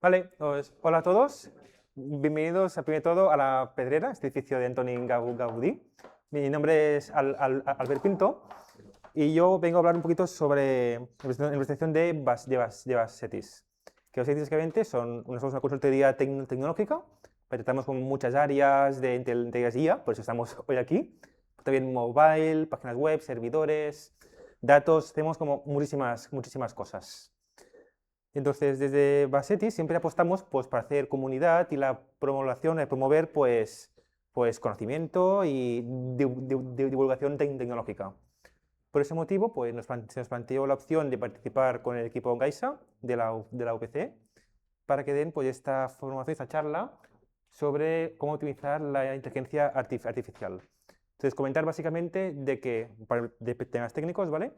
Vale, pues, hola a todos. Bienvenidos, primero de todo, a La Pedrera, este edificio de Antoni Gaudí. Mi nombre es Albert Pinto y yo vengo a hablar un poquito sobre investigación de Basetis. Que Basetis, básicamente, somos una consultoría tecnológica, pero tratamos con muchas áreas de inteligencia IA, por eso estamos hoy aquí. También mobile, páginas web, servidores, datos, hacemos como muchísimas cosas. Entonces, desde Basetti siempre apostamos pues, para hacer comunidad y la promoción, promover pues conocimiento y divulgación tecnológica. Por ese motivo, pues, se nos planteó la opción de participar con el equipo Gaisa de la UPC para que den pues, esta formación, esta charla sobre cómo utilizar la inteligencia artificial. Entonces, comentar básicamente de temas técnicos, ¿vale?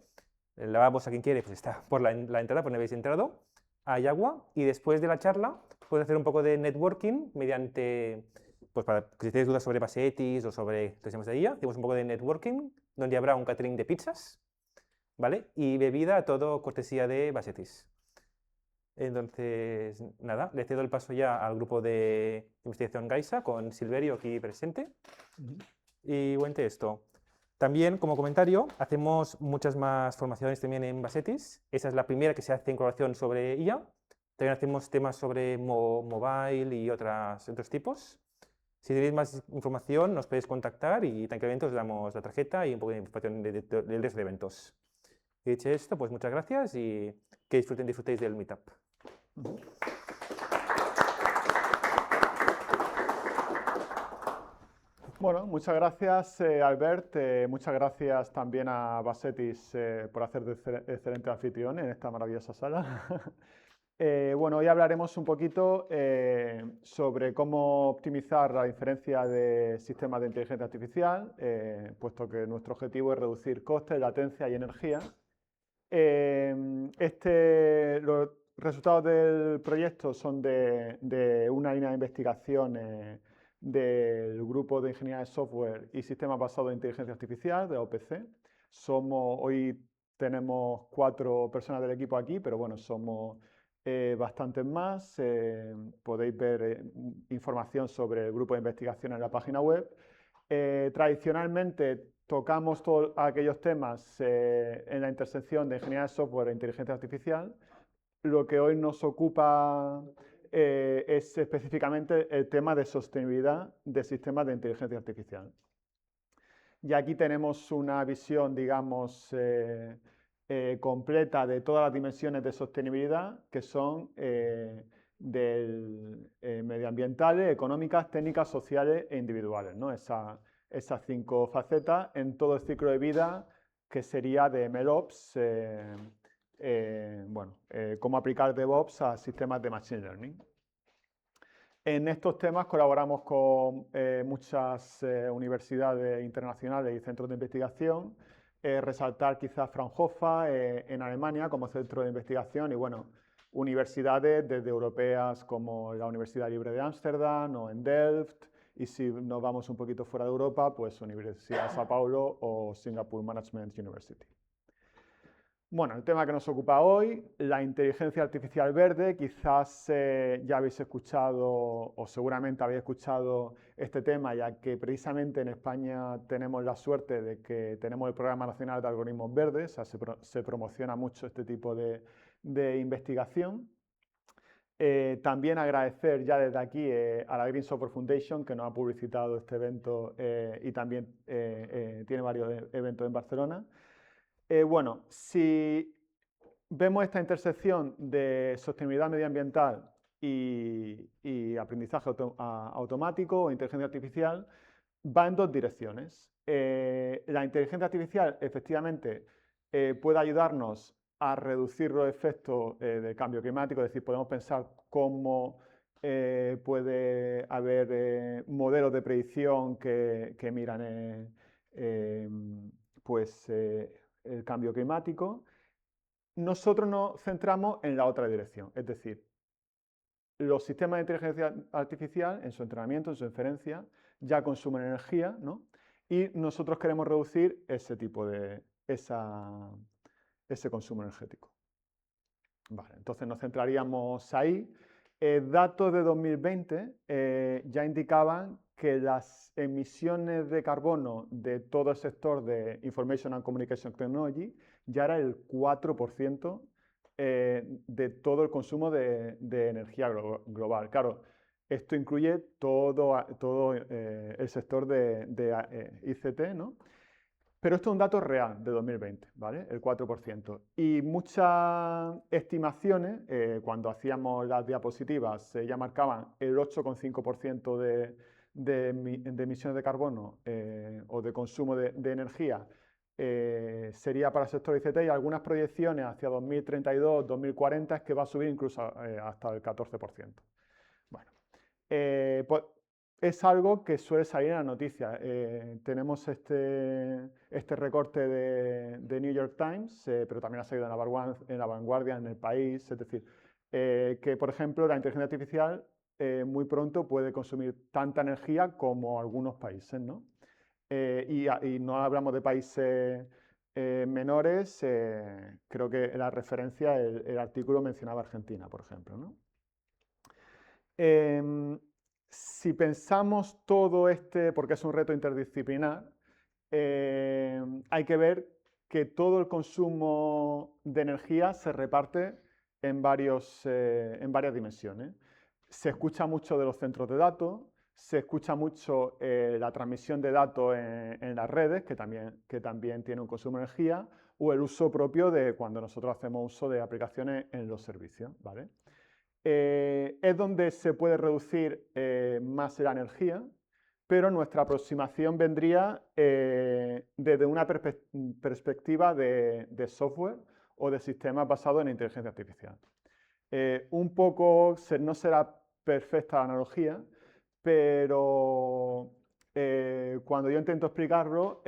Lavabos a quien quiere, pues está por la entrada, por donde habéis entrado. Hay agua y después de la charla puedes hacer un poco de networking mediante, pues para que si tienes dudas sobre Basetis o sobre sistemas de IA, hacemos un poco de networking donde habrá un catering de pizzas, ¿vale? Y bebida, todo cortesía de Basetis. Entonces, nada, le cedo el paso ya al grupo de investigación Gaisa con Silverio aquí presente. Y cuente esto. También, como comentario, hacemos muchas más formaciones también en Basetis. Esa es la primera que se hace en colaboración sobre IA. También hacemos temas sobre mobile y otros tipos. Si tenéis más información, nos podéis contactar y tranquilamente os damos la tarjeta y un poco de información del resto de eventos. Y dicho esto, pues muchas gracias y que disfrutéis del meetup. Bueno, muchas gracias, Albert. Muchas gracias también a Basetis por hacer de excelente anfitrión en esta maravillosa sala. Bueno, hoy hablaremos un poquito sobre cómo optimizar la inferencia de sistemas de inteligencia artificial, puesto que nuestro objetivo es reducir costes, latencia y energía. Los resultados del proyecto son de una línea de investigación del grupo de ingeniería de software y sistemas basados en inteligencia artificial de la OPC. Hoy tenemos 4 personas del equipo aquí, pero bueno, somos bastantes más. Podéis ver información sobre el grupo de investigación en la página web. Tradicionalmente tocamos todos aquellos temas en la intersección de ingeniería de software e inteligencia artificial. Lo que hoy nos ocupa es específicamente el tema de sostenibilidad de sistemas de inteligencia artificial. Y aquí tenemos una visión, digamos, completa de todas las dimensiones de sostenibilidad que son medioambientales, económicas, técnicas, sociales e individuales, ¿no? Esas 5 facetas en todo el ciclo de vida que sería de MLOps, cómo aplicar DevOps a sistemas de Machine Learning. En estos temas colaboramos con muchas universidades internacionales y centros de investigación. Resaltar quizás Fraunhofer en Alemania como centro de investigación y bueno, universidades desde europeas como la Universidad Libre de Ámsterdam o en Delft, y si nos vamos un poquito fuera de Europa, pues Universidad de Sao Paulo o Singapore Management University. Bueno, el tema que nos ocupa hoy, la inteligencia artificial verde. Quizás ya habéis escuchado o seguramente habéis escuchado este tema, ya que precisamente en España tenemos la suerte de que tenemos el Programa Nacional de Algoritmos Verdes, o sea, se promociona mucho este tipo de investigación. También agradecer ya desde aquí a la Green Software Foundation que nos ha publicitado este evento y también tiene varios eventos en Barcelona. Bueno, si vemos esta intersección de sostenibilidad medioambiental y aprendizaje automático o inteligencia artificial, va en 2 direcciones. La inteligencia artificial efectivamente puede ayudarnos a reducir los efectos del cambio climático, es decir, podemos pensar cómo puede haber modelos de predicción que miran el cambio climático. Nosotros nos centramos en la otra dirección, es decir, los sistemas de inteligencia artificial en su entrenamiento, en su inferencia, ya consumen energía, ¿no? Y nosotros queremos reducir ese consumo energético. Vale, entonces nos centraríamos ahí. Datos de 2020 ya indicaban que las emisiones de carbono de todo el sector de Information and Communication Technology ya era el 4% de todo el consumo de energía global. Claro, esto incluye todo el sector de ICT, ¿no? Pero esto es un dato real de 2020, ¿vale? El 4%. Y muchas estimaciones, cuando hacíamos las diapositivas, ya marcaban el 8,5% de emisiones de carbono o de consumo de energía sería para el sector ICT, y algunas proyecciones hacia 2032, 2040 es que va a subir incluso hasta el 14%. Bueno, pues es algo que suele salir en las noticias. Tenemos este recorte de New York Times, pero también ha salido en La Vanguardia, en El País, es decir, que por ejemplo la inteligencia artificial muy pronto puede consumir tanta energía como algunos países, ¿no? Y no hablamos de países menores, creo que la referencia, el artículo mencionaba Argentina, por ejemplo, ¿no? Si pensamos todo porque es un reto interdisciplinar, hay que ver que todo el consumo de energía se reparte en varias dimensiones. Se escucha mucho de los centros de datos, se escucha mucho la transmisión de datos en las redes, que también tiene un consumo de energía, o el uso propio de cuando nosotros hacemos uso de aplicaciones en los servicios, ¿vale? Es donde se puede reducir más la energía, pero nuestra aproximación vendría desde una perspectiva de software o de sistemas basados en inteligencia artificial. Un poco, no será perfecta la analogía, pero cuando yo intento explicarlo,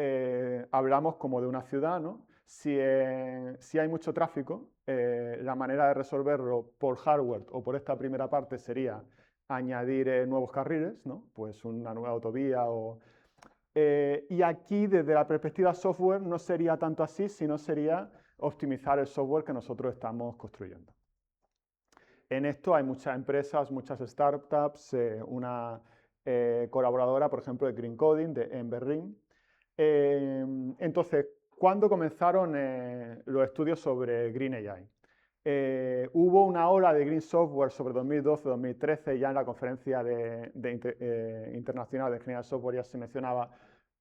hablamos como de una ciudad, ¿no? Si hay mucho tráfico, la manera de resolverlo por hardware o por esta primera parte sería añadir nuevos carriles, ¿no? Pues una nueva autovía y aquí, desde la perspectiva software, no sería tanto así, sino sería optimizar el software que nosotros estamos construyendo. En esto hay muchas empresas, muchas startups, una colaboradora, por ejemplo, de Green Coding, en Berlín. Entonces, ¿cuándo comenzaron los estudios sobre Green AI? Hubo una ola de Green Software sobre 2012-2013, ya en la conferencia internacional de ingeniería de software ya se mencionaba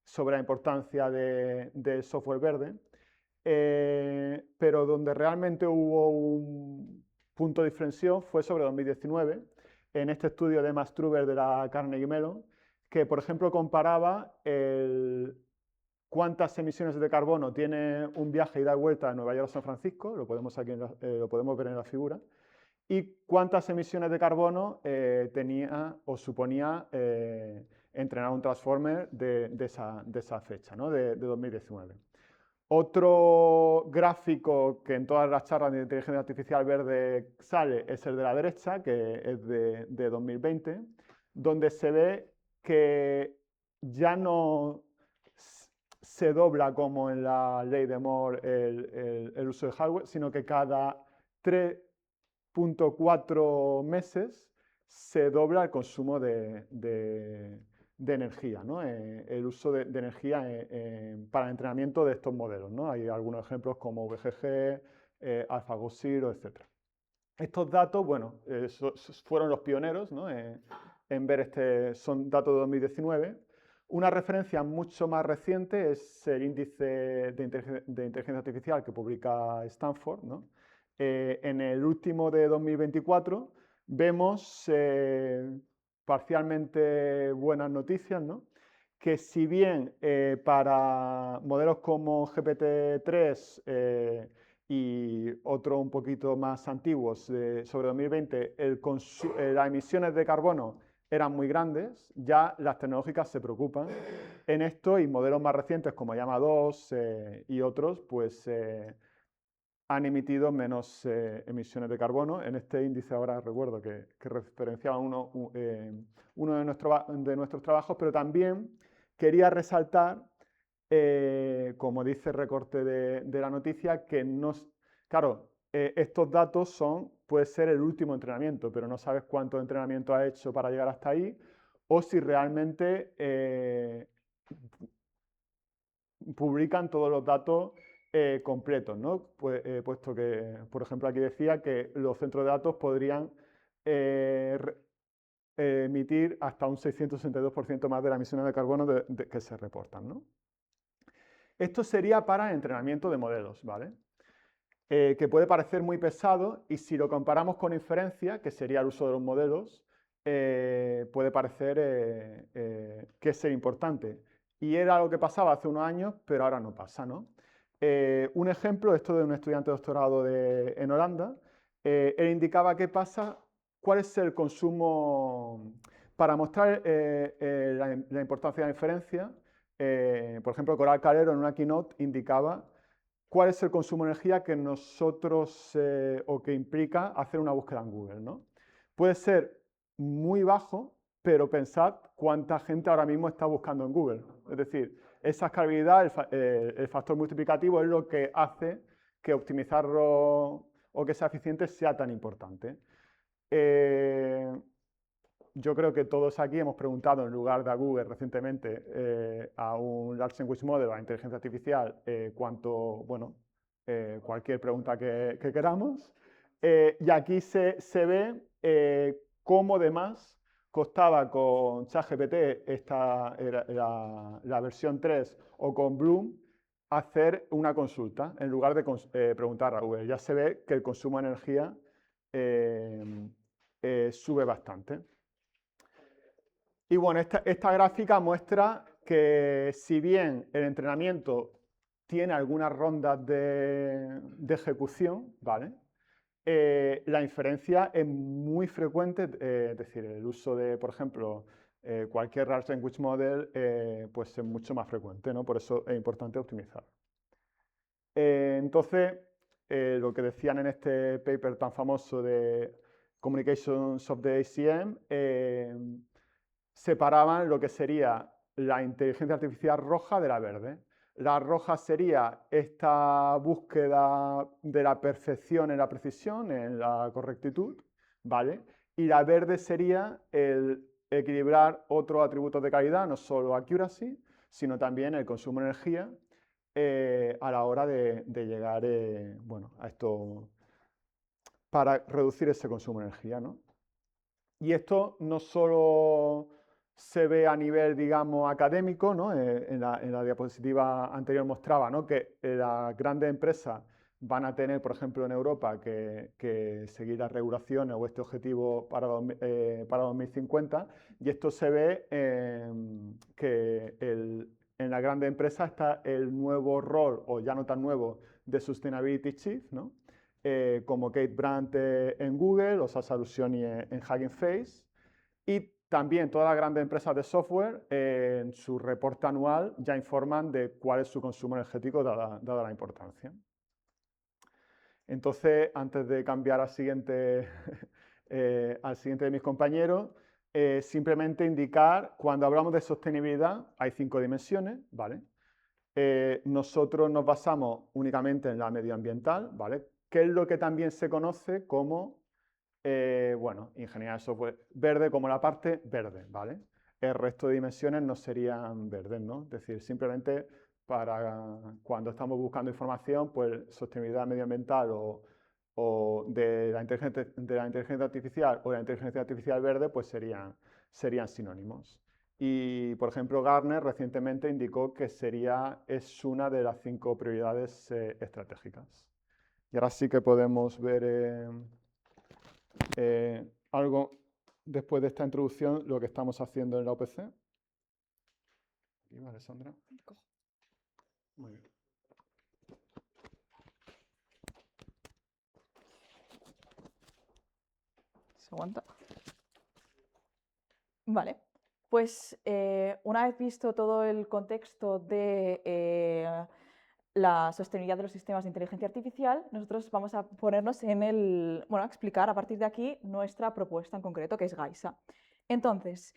sobre la importancia del software verde, pero donde realmente hubo un punto de inflexión fue sobre 2019, en este estudio de Mastruber de la Carnegie Mellon, que por ejemplo comparaba cuántas emisiones de carbono tiene un viaje ida y vuelta de Nueva York a San Francisco, lo podemos ver en la figura, y cuántas emisiones de carbono tenía o suponía entrenar un transformer de esa fecha, ¿no? de 2019. Otro gráfico que en todas las charlas de inteligencia artificial verde sale es el de la derecha, que es de 2020, donde se ve que ya no se dobla como en la ley de Moore el uso de hardware, sino que cada 3,4 meses se dobla el consumo de energía, ¿no? El uso de energía para el entrenamiento de estos modelos, ¿no? Hay algunos ejemplos como VGG, AlphaGo Zero, etc. Estos datos, bueno, fueron los pioneros, ¿no? En ver son datos de 2019. Una referencia mucho más reciente es el índice de inteligencia artificial que publica Stanford, ¿no? En el último de 2024 vemos parcialmente buenas noticias, ¿no? Que si bien para modelos como GPT-3 y otros un poquito más antiguos, sobre 2020, las emisiones de carbono eran muy grandes, ya las tecnológicas se preocupan en esto, y modelos más recientes como Llama 2 y otros, pues han emitido menos emisiones de carbono. En este índice ahora recuerdo que referenciaba uno de nuestros trabajos, pero también quería resaltar, como dice el recorte de la noticia, que claro, estos datos son puede ser el último entrenamiento, pero no sabes cuánto entrenamiento ha hecho para llegar hasta ahí, o si realmente publican todos los datos completos, ¿no? Puesto que, por ejemplo, aquí decía que los centros de datos podrían emitir hasta un 662% más de las emisiones de carbono que se reportan, ¿no? Esto sería para entrenamiento de modelos, ¿vale? Que puede parecer muy pesado y si lo comparamos con inferencia, que sería el uso de los modelos, puede parecer que es importante. Y era lo que pasaba hace unos años, pero ahora no pasa, ¿no? Un ejemplo, esto de un estudiante de doctorado en Holanda, él indicaba qué pasa, cuál es el consumo, para mostrar la importancia de la inferencia, por ejemplo, Coral Calero en una keynote indicaba cuál es el consumo de energía que nosotros o que implica hacer una búsqueda en Google, ¿no? Puede ser muy bajo, pero pensad cuánta gente ahora mismo está buscando en Google. Es decir, esa escalabilidad, el factor multiplicativo es lo que hace que optimizarlo o que sea eficiente sea tan importante. Yo creo que todos aquí hemos preguntado en lugar de a Google recientemente a un Large Language Model, a inteligencia artificial, cualquier pregunta que queramos. Y aquí se ve cómo además costaba con ChatGPT, esta era la versión 3, o con Bloom, hacer una consulta en lugar de preguntar a Google. Ya se ve que el consumo de energía sube bastante. Y bueno, esta gráfica muestra que si bien el entrenamiento tiene algunas rondas de ejecución, ¿vale? La inferencia es muy frecuente, es decir, el uso de, por ejemplo, cualquier Large Language Model pues es mucho más frecuente, ¿no? Por eso es importante optimizar. Entonces, lo que decían en este paper tan famoso de Communications of the ACM, separaban lo que sería la inteligencia artificial roja de la verde. La roja sería esta búsqueda de la perfección en la precisión, en la correctitud, ¿vale? Y la verde sería el equilibrar otros atributos de calidad, no solo accuracy, sino también el consumo de energía a la hora de llegar a esto, para reducir ese consumo de energía, ¿no? Y esto no solo se ve a nivel, digamos, académico, ¿no? En la diapositiva anterior mostraba, ¿no?, que las grandes empresas van a tener, por ejemplo, en Europa, que seguir las regulaciones o este objetivo para 2050, y esto se ve que en las grandes empresas está el nuevo rol, o ya no tan nuevo, de Sustainability Chief, ¿no? Como Kate Brandt en Google o Sasha Luciani en Hugging Face. Y también todas las grandes empresas de software en su reporte anual ya informan de cuál es su consumo energético dada la importancia. Entonces, antes de cambiar al siguiente de mis compañeros, simplemente indicar, cuando hablamos de sostenibilidad, hay 5 dimensiones, ¿vale? Nosotros nos basamos únicamente en la medioambiental, ¿vale? Que es lo que también se conoce como, ingeniería de software verde, como la parte verde, ¿vale? El resto de dimensiones no serían verdes, ¿no? Es decir, simplemente para cuando estamos buscando información, pues sostenibilidad medioambiental o de la inteligencia artificial o la inteligencia artificial verde, pues serían sinónimos. Y, por ejemplo, Gartner recientemente indicó que es una de las 5 prioridades estratégicas. Y ahora sí que podemos ver algo después de esta introducción, lo que estamos haciendo en la OPC. Aquí, vale, Sandra. Muy bien. ¿Se aguanta? Vale. Pues una vez visto todo el contexto de la sostenibilidad de los sistemas de inteligencia artificial, nosotros vamos a ponernos a explicar a partir de aquí nuestra propuesta en concreto, que es GAISA. Entonces,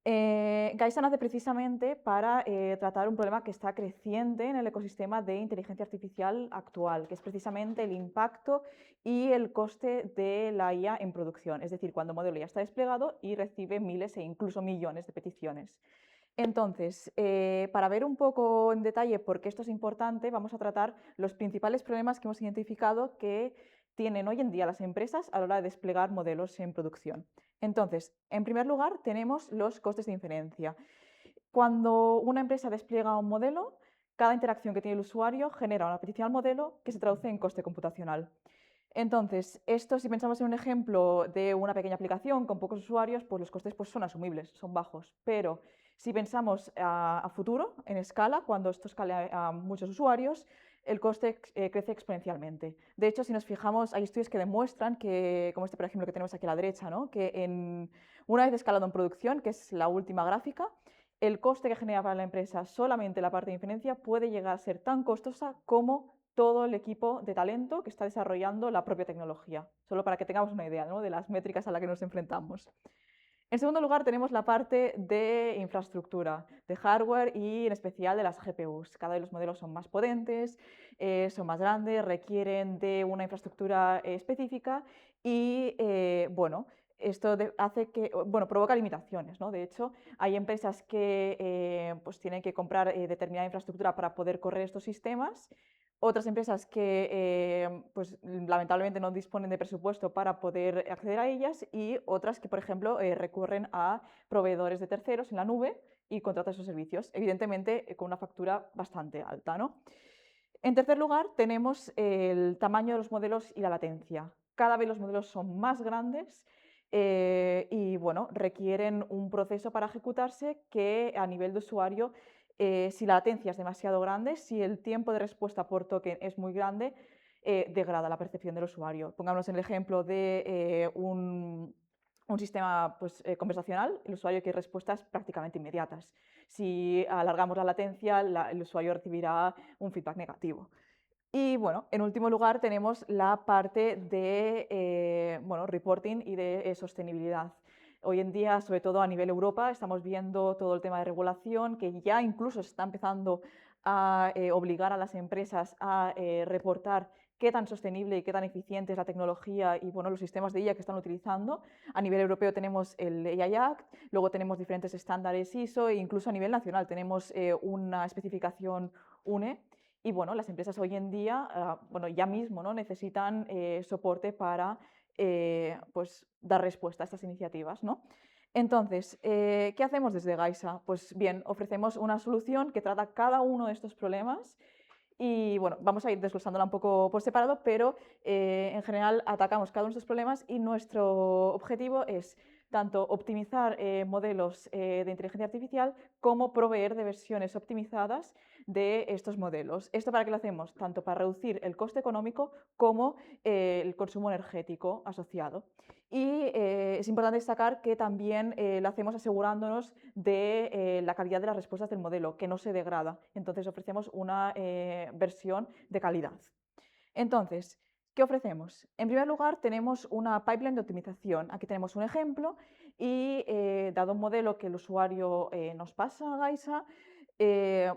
Gaisa nace precisamente para tratar un problema que está creciente en el ecosistema de inteligencia artificial actual, que es precisamente el impacto y el coste de la IA en producción, es decir, cuando un modelo ya está desplegado y recibe miles e incluso millones de peticiones. Entonces, para ver un poco en detalle por qué esto es importante, vamos a tratar los principales problemas que hemos identificado que tienen hoy en día las empresas a la hora de desplegar modelos en producción. Entonces, en primer lugar, tenemos los costes de inferencia. Cuando una empresa despliega un modelo, cada interacción que tiene el usuario genera una petición al modelo que se traduce en coste computacional. Entonces, esto si pensamos en un ejemplo de una pequeña aplicación con pocos usuarios, pues los costes pues, son asumibles, son bajos. Pero si pensamos a futuro, en escala, cuando esto escale a muchos usuarios, el coste crece exponencialmente. De hecho, si nos fijamos, hay estudios que demuestran que, como este por ejemplo que tenemos aquí a la derecha, ¿no? Que una vez escalado en producción, que es la última gráfica, el coste que genera para la empresa solamente la parte de inferencia puede llegar a ser tan costosa como todo el equipo de talento que está desarrollando la propia tecnología, solo para que tengamos una idea, ¿no?, de las métricas a las que nos enfrentamos. En segundo lugar, tenemos la parte de infraestructura, de hardware y en especial de las GPUs. Cada vez los modelos son más potentes, son más grandes, requieren de una infraestructura específica y, bueno, esto hace que, bueno, provoca limitaciones, ¿no? De hecho, hay empresas que pues tienen que comprar determinada infraestructura para poder correr estos sistemas. Otras empresas que pues, lamentablemente no disponen de presupuesto para poder acceder a ellas y otras que, por ejemplo, recurren a proveedores de terceros en la nube y contratan esos servicios, evidentemente con una factura bastante alta, ¿no? En tercer lugar, tenemos el tamaño de los modelos y la latencia. Cada vez los modelos son más grandes y bueno, requieren un proceso para ejecutarse que a nivel de usuario, si la latencia es demasiado grande, si el tiempo de respuesta por token es muy grande, degrada la percepción del usuario. Pongamos el ejemplo de un sistema pues, conversacional, el usuario quiere respuestas prácticamente inmediatas. Si alargamos la latencia, el usuario recibirá un feedback negativo. Y bueno, en último lugar tenemos la parte de bueno, reporting y de sostenibilidad. Hoy en día, sobre todo a nivel Europa, estamos viendo todo el tema de regulación que ya incluso se está empezando a obligar a las empresas a reportar qué tan sostenible y qué tan eficiente es la tecnología y bueno, los sistemas de IA que están utilizando. A nivel europeo tenemos el AI Act, luego tenemos diferentes estándares ISO e incluso a nivel nacional tenemos una especificación UNE. Y bueno, las empresas hoy en día, bueno, ya mismo, ¿no?, necesitan soporte para pues, dar respuesta a estas iniciativas, ¿no? Entonces, ¿qué hacemos desde Gaisa? Pues bien, ofrecemos una solución que trata cada uno de estos problemas y bueno, vamos a ir desglosándola un poco por separado, pero en general atacamos cada uno de estos problemas y nuestro objetivo es tanto optimizar modelos de inteligencia artificial como proveer de versiones optimizadas de estos modelos. ¿Esto para qué lo hacemos? Tanto para reducir el coste económico como el consumo energético asociado. Y es importante destacar que también lo hacemos asegurándonos de la calidad de las respuestas del modelo, que no se degrada. Entonces ofrecemos una versión de calidad. Entonces, ¿qué ofrecemos? En primer lugar, tenemos una pipeline de optimización. Aquí tenemos un ejemplo y dado un modelo que el usuario nos pasa a Gaisa,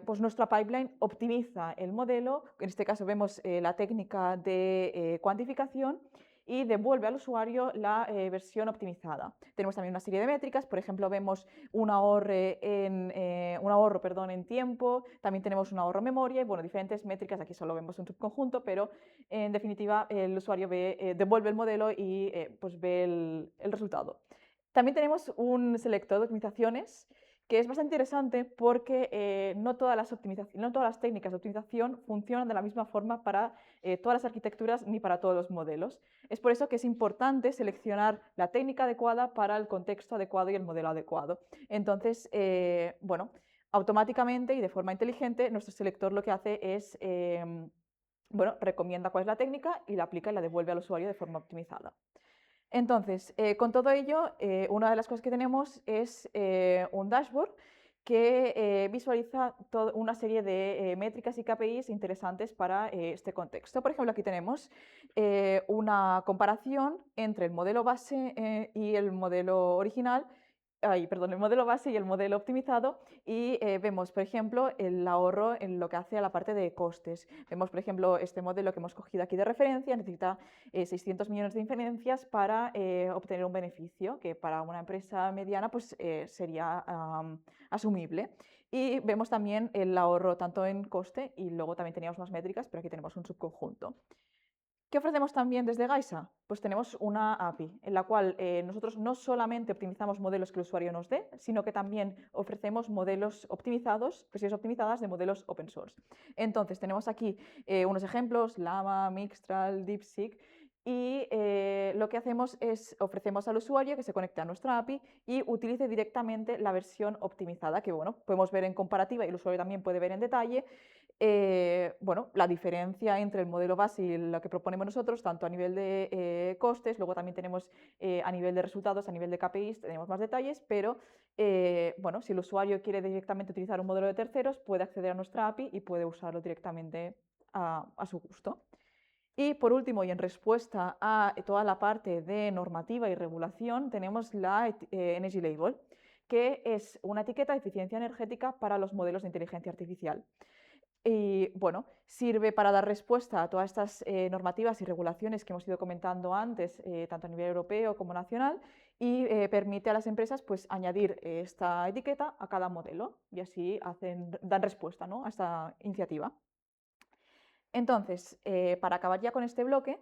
pues nuestra pipeline optimiza el modelo, en este caso vemos la técnica de cuantificación y devuelve al usuario la versión optimizada. Tenemos también una serie de métricas, por ejemplo, vemos un ahorro en tiempo, también tenemos un ahorro en memoria y bueno, diferentes métricas, aquí solo vemos un subconjunto, pero en definitiva el usuario devuelve el modelo y pues ve el resultado. También tenemos un selector de optimizaciones que es bastante interesante porque no todas las técnicas de optimización funcionan de la misma forma para todas las arquitecturas ni para todos los modelos. Es por eso que es importante seleccionar la técnica adecuada para el contexto adecuado y el modelo adecuado. Entonces, bueno, automáticamente y de forma inteligente, nuestro selector lo que hace es, bueno, recomienda cuál es la técnica y la aplica y la devuelve al usuario de forma optimizada. Entonces, con todo ello, una de las cosas que tenemos es un dashboard que visualiza una serie de métricas y KPIs interesantes para este contexto. Por ejemplo, aquí tenemos una comparación entre el modelo base y el modelo original el modelo base y el modelo optimizado y vemos, por ejemplo, el ahorro en lo que hace a la parte de costes. Vemos, por ejemplo, este modelo que hemos cogido aquí de referencia necesita 600 millones de inferencias para obtener un beneficio que para una empresa mediana pues, sería asumible. Y vemos también el ahorro tanto en coste y luego también teníamos más métricas, pero aquí tenemos un subconjunto. ¿Qué ofrecemos también desde Gaisa? Pues tenemos una API en la cual nosotros no solamente optimizamos modelos que el usuario nos dé, sino que también ofrecemos modelos optimizados, versiones optimizadas de modelos open source. Entonces tenemos aquí unos ejemplos, Llama, Mixtral, DeepSeek, y lo que hacemos es ofrecemos al usuario que se conecte a nuestra API y utilice directamente la versión optimizada, que bueno, podemos ver en comparativa y el usuario también puede ver en detalle. Bueno, la diferencia entre el modelo base y lo que proponemos nosotros, tanto a nivel de costes, luego también tenemos a nivel de resultados, a nivel de KPIs, tenemos más detalles, pero bueno, si el usuario quiere directamente utilizar un modelo de terceros, puede acceder a nuestra API y puede usarlo directamente a su gusto. Y por último, y en respuesta a toda la parte de normativa y regulación, tenemos la Energy Label, que es una etiqueta de eficiencia energética para los modelos de inteligencia artificial. Y bueno, sirve para dar respuesta a todas estas normativas y regulaciones que hemos ido comentando antes, tanto a nivel europeo como nacional, y permite a las empresas pues, añadir esta etiqueta a cada modelo y así dan respuesta, ¿no?, a esta iniciativa. Entonces, para acabar ya con este bloque,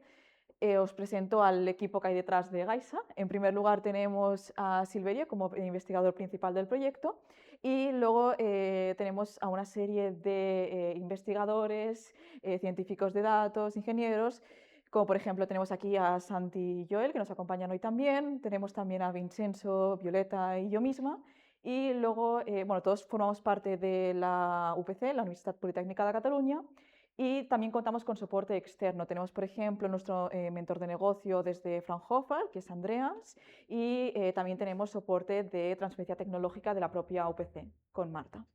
os presento al equipo que hay detrás de Gaisa. En primer lugar tenemos a Silverio como investigador principal del proyecto y luego tenemos a una serie de investigadores, científicos de datos, ingenieros, como por ejemplo tenemos aquí a Santi y Joel que nos acompañan hoy también, tenemos también a Vincenzo, Violeta y yo misma. Y luego, bueno, todos formamos parte de la UPC, la Universidad Politécnica de Cataluña, y también contamos con soporte externo. Tenemos, por ejemplo, nuestro mentor de negocio desde Fraunhofer, que es Andreas, y también tenemos soporte de transferencia tecnológica de la propia UPC, con Marta.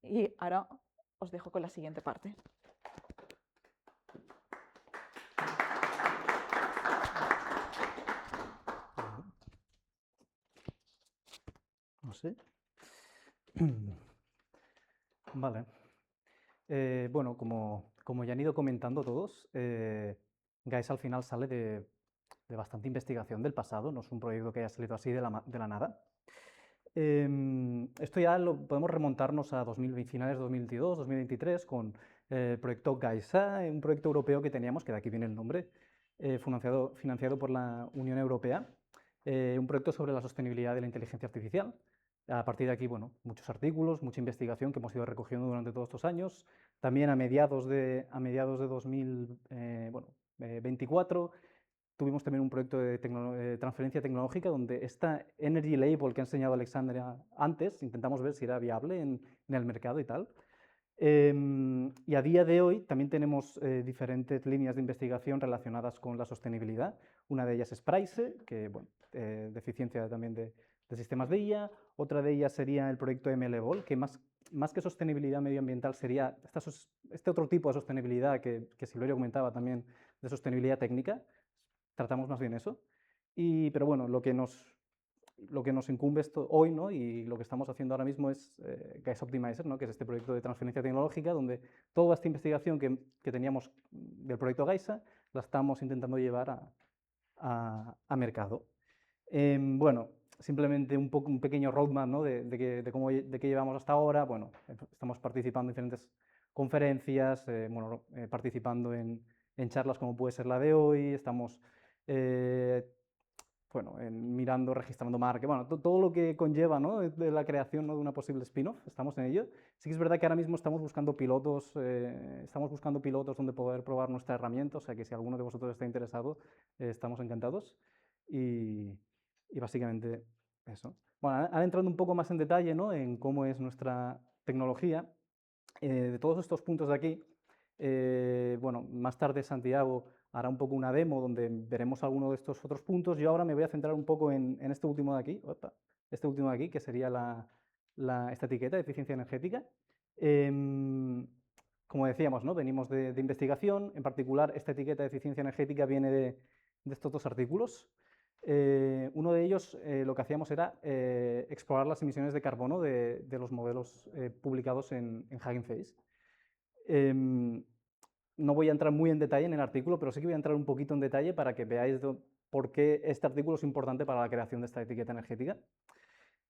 Y ahora os dejo con la siguiente parte. No sé. Vale. Bueno, como ya han ido comentando todos, Gaisa al final sale de bastante investigación del pasado, no es un proyecto que haya salido así de la nada. Esto ya podemos remontarnos a finales de 2022, 2023, con el proyecto Gaisa, un proyecto europeo que teníamos, que de aquí viene el nombre, financiado por la Unión Europea, un proyecto sobre la sostenibilidad de la inteligencia artificial. A partir de aquí, bueno, muchos artículos, mucha investigación que hemos ido recogiendo durante todos estos años. También a mediados de 2024 tuvimos también un proyecto de transferencia tecnológica donde esta Energy Label que ha enseñado Alexandra antes, intentamos ver si era viable en el mercado y tal. Y a día de hoy también tenemos diferentes líneas de investigación relacionadas con la sostenibilidad. Una de ellas es PRICE, que bueno, de eficiencia también de sistemas de IA. Otra de ellas sería el proyecto MLBOL, que más que sostenibilidad medioambiental sería este otro tipo de sostenibilidad que Silverio comentaba también, de sostenibilidad técnica. Tratamos más bien eso. Pero bueno, lo que nos incumbe hoy, ¿no?, y lo que estamos haciendo ahora mismo es Gaisa Optimizer, ¿no?, que es este proyecto de transferencia tecnológica donde toda esta investigación que teníamos del proyecto Gaisa la estamos intentando llevar a mercado. Bueno, simplemente un pequeño roadmap, ¿no?, de qué llevamos hasta ahora. Bueno, estamos participando en diferentes conferencias, participando en charlas como puede ser la de hoy, estamos mirando, registrando marca, bueno, todo lo que conlleva, ¿no?, de la creación, ¿no?, de una posible spin-off, estamos en ello. Sí que es verdad que ahora mismo estamos buscando pilotos donde poder probar nuestra herramienta, o sea que si alguno de vosotros está interesado, estamos encantados. Y básicamente eso. Bueno, ahora entrando un poco más en detalle, ¿no?, en cómo es nuestra tecnología, de todos estos puntos de aquí, bueno, más tarde Santiago hará un poco una demo donde veremos alguno de estos otros puntos. Yo ahora me voy a centrar un poco en este último de aquí, que sería esta etiqueta de eficiencia energética. Como decíamos, ¿no?, venimos de investigación, en particular esta etiqueta de eficiencia energética viene de estos dos artículos. Uno de ellos lo que hacíamos era explorar las emisiones de carbono de los modelos publicados en Hugging Face. No voy a entrar muy en detalle en el artículo, pero sí que voy a entrar un poquito en detalle para que veáis por qué este artículo es importante para la creación de esta etiqueta energética.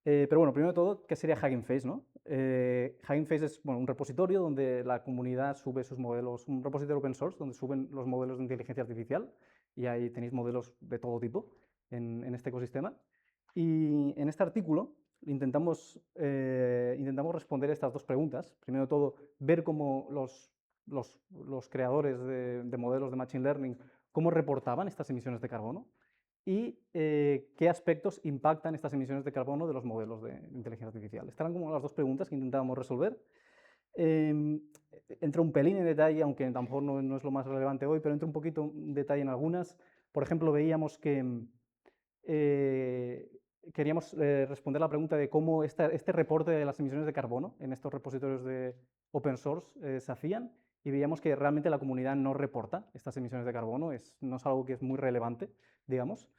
Pero bueno, primero de todo, ¿qué sería Hugging Face, no? Hugging Face es un repositorio donde la comunidad sube sus modelos, un repositorio open source donde suben los modelos de inteligencia artificial, y ahí tenéis modelos de todo tipo en este ecosistema. Y en este artículo intentamos responder estas dos preguntas. Primero de todo, ver cómo los creadores de modelos de Machine Learning, cómo reportaban estas emisiones de carbono y qué aspectos impactan estas emisiones de carbono de los modelos de inteligencia artificial. Estas eran como las dos preguntas que intentábamos resolver. Entro un pelín en detalle, aunque tampoco no es lo más relevante hoy, pero entro un poquito en detalle en algunas. Por ejemplo, veíamos que queríamos responder la pregunta de cómo este reporte de las emisiones de carbono en estos repositorios de open source se hacían, y veíamos que realmente la comunidad no reporta estas emisiones de carbono, no es algo que es muy relevante, digamos.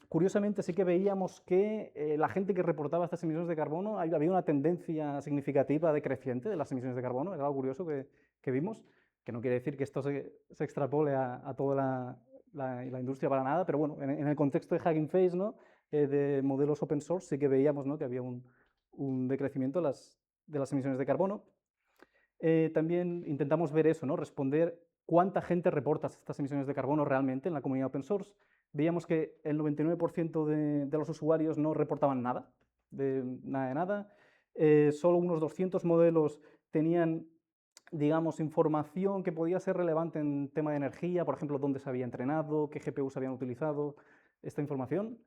Curiosamente sí que veíamos que la gente que reportaba estas emisiones de carbono, había una tendencia significativa decreciente de las emisiones de carbono, era algo curioso que vimos, que no quiere decir que esto se extrapole a toda la industria para nada, pero bueno, en el contexto de Hugging Face, ¿no? De modelos open source, sí que veíamos, ¿no? Que había un decrecimiento de las emisiones de carbono. También intentamos ver eso, ¿no? Responder cuánta gente reporta estas emisiones de carbono realmente en la comunidad open source. Veíamos que el 99% de los usuarios no reportaban nada, de nada. Solo unos 200 modelos tenían, digamos, información que podía ser relevante en tema de energía, por ejemplo, dónde se había entrenado, qué GPUs habían utilizado, esta información.